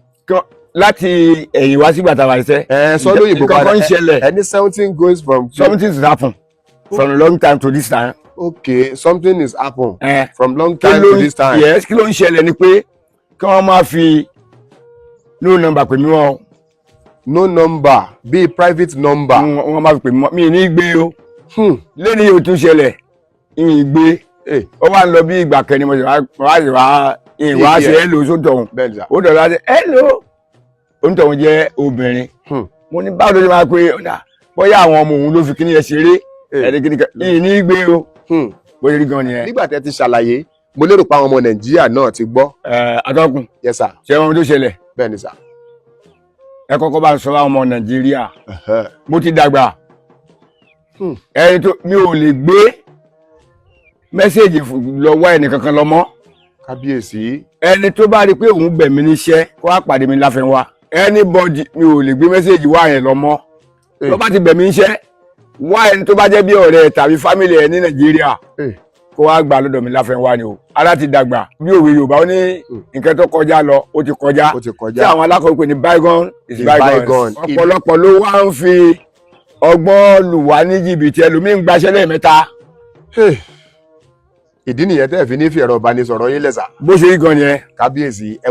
láti ẹ̀yìn wá sígbà tá a wà yìí sẹ́. sọ́dọ̀ òyìnbó padà ẹni something goes from. something has happened from a long time to this time. Okay, something is happen from long time to this time. Yes, kí ló ń ṣẹlẹ̀ ni pé kí wọ́n máa fi no number pè mí wọ́n. No number bíi private number. Wọ́n máa fi pè mí wọ́n mi ní gbé o. Lẹ́ni yóò tún ṣẹlẹ̀ ìyìn gbé. Ó wá ń lọ bí ìgbà kẹni mo ṣe wá ṣe hello sóńtọ̀hún. Ó dọ̀rọ̀ láti hello. Oníntọ̀hún jẹ́ obìnrin. Mo ní báwo ló ṣe máa pé bóyá àwọn ọmọ òun ló fi kíní ẹ ṣeré. Ìyìn ní gbé o. Bóyá rí gan nìyẹn. Nígbà tẹ́ ti ṣàlàyé mo lérò pé àwọn ọmọ Nàìjíríà náà ti gbọ́. Atọ́kùn. Yes sir. Ṣé ohun tó ṣẹlẹ̀? Bẹ́ẹ̀ ni sà. Ẹ kọ́kọ́ bá ń sọ fún àwọn ọmọ Nàìjíríà. Mo ti dàgbà. Ẹni tó mi ò lè gbé mẹ́sẹ̀gì lọ́wọ́ ẹnì kankan lọ mọ́. Kábíyèsí. Ẹni tó bá rí pé òun bẹ̀ mí níṣẹ́ kó wá pàdé mi láfẹnwá. Anybody mi ò lè gbé mẹ́sẹ̀gì wá yẹn lọ mọ́. Tó bá ti bẹ̀ mí níṣẹ́ wá ẹni tó bá jẹ́ bí ọ̀rẹ́ tàbí fámìlì ẹ ní Nàìjíríà kó wá gbà lọ́dọ̀ mi láfẹnwá ni o. Ara ti dàgbà bí òwe Yorùbá ó ní nǹkan tó kọjá lọ ó ti kọjá. Tí àwọn alákọ̀ọ́ pè ní bygone is bygone. Ọ̀pọ̀lọpọ̀ ló wá ń fi ọgbọ́n lù wá ní jìbìtì ẹlòmíín gbaṣẹ́ lẹ́ẹ̀mẹ́ta. Ìdí nìyẹn tẹ́ ẹ fi ní fi ẹ̀rọ ìbánisọ̀rọ̀ yín lẹ́sà. Bó ṣe rí gan nìyẹn. Kábíyèsí.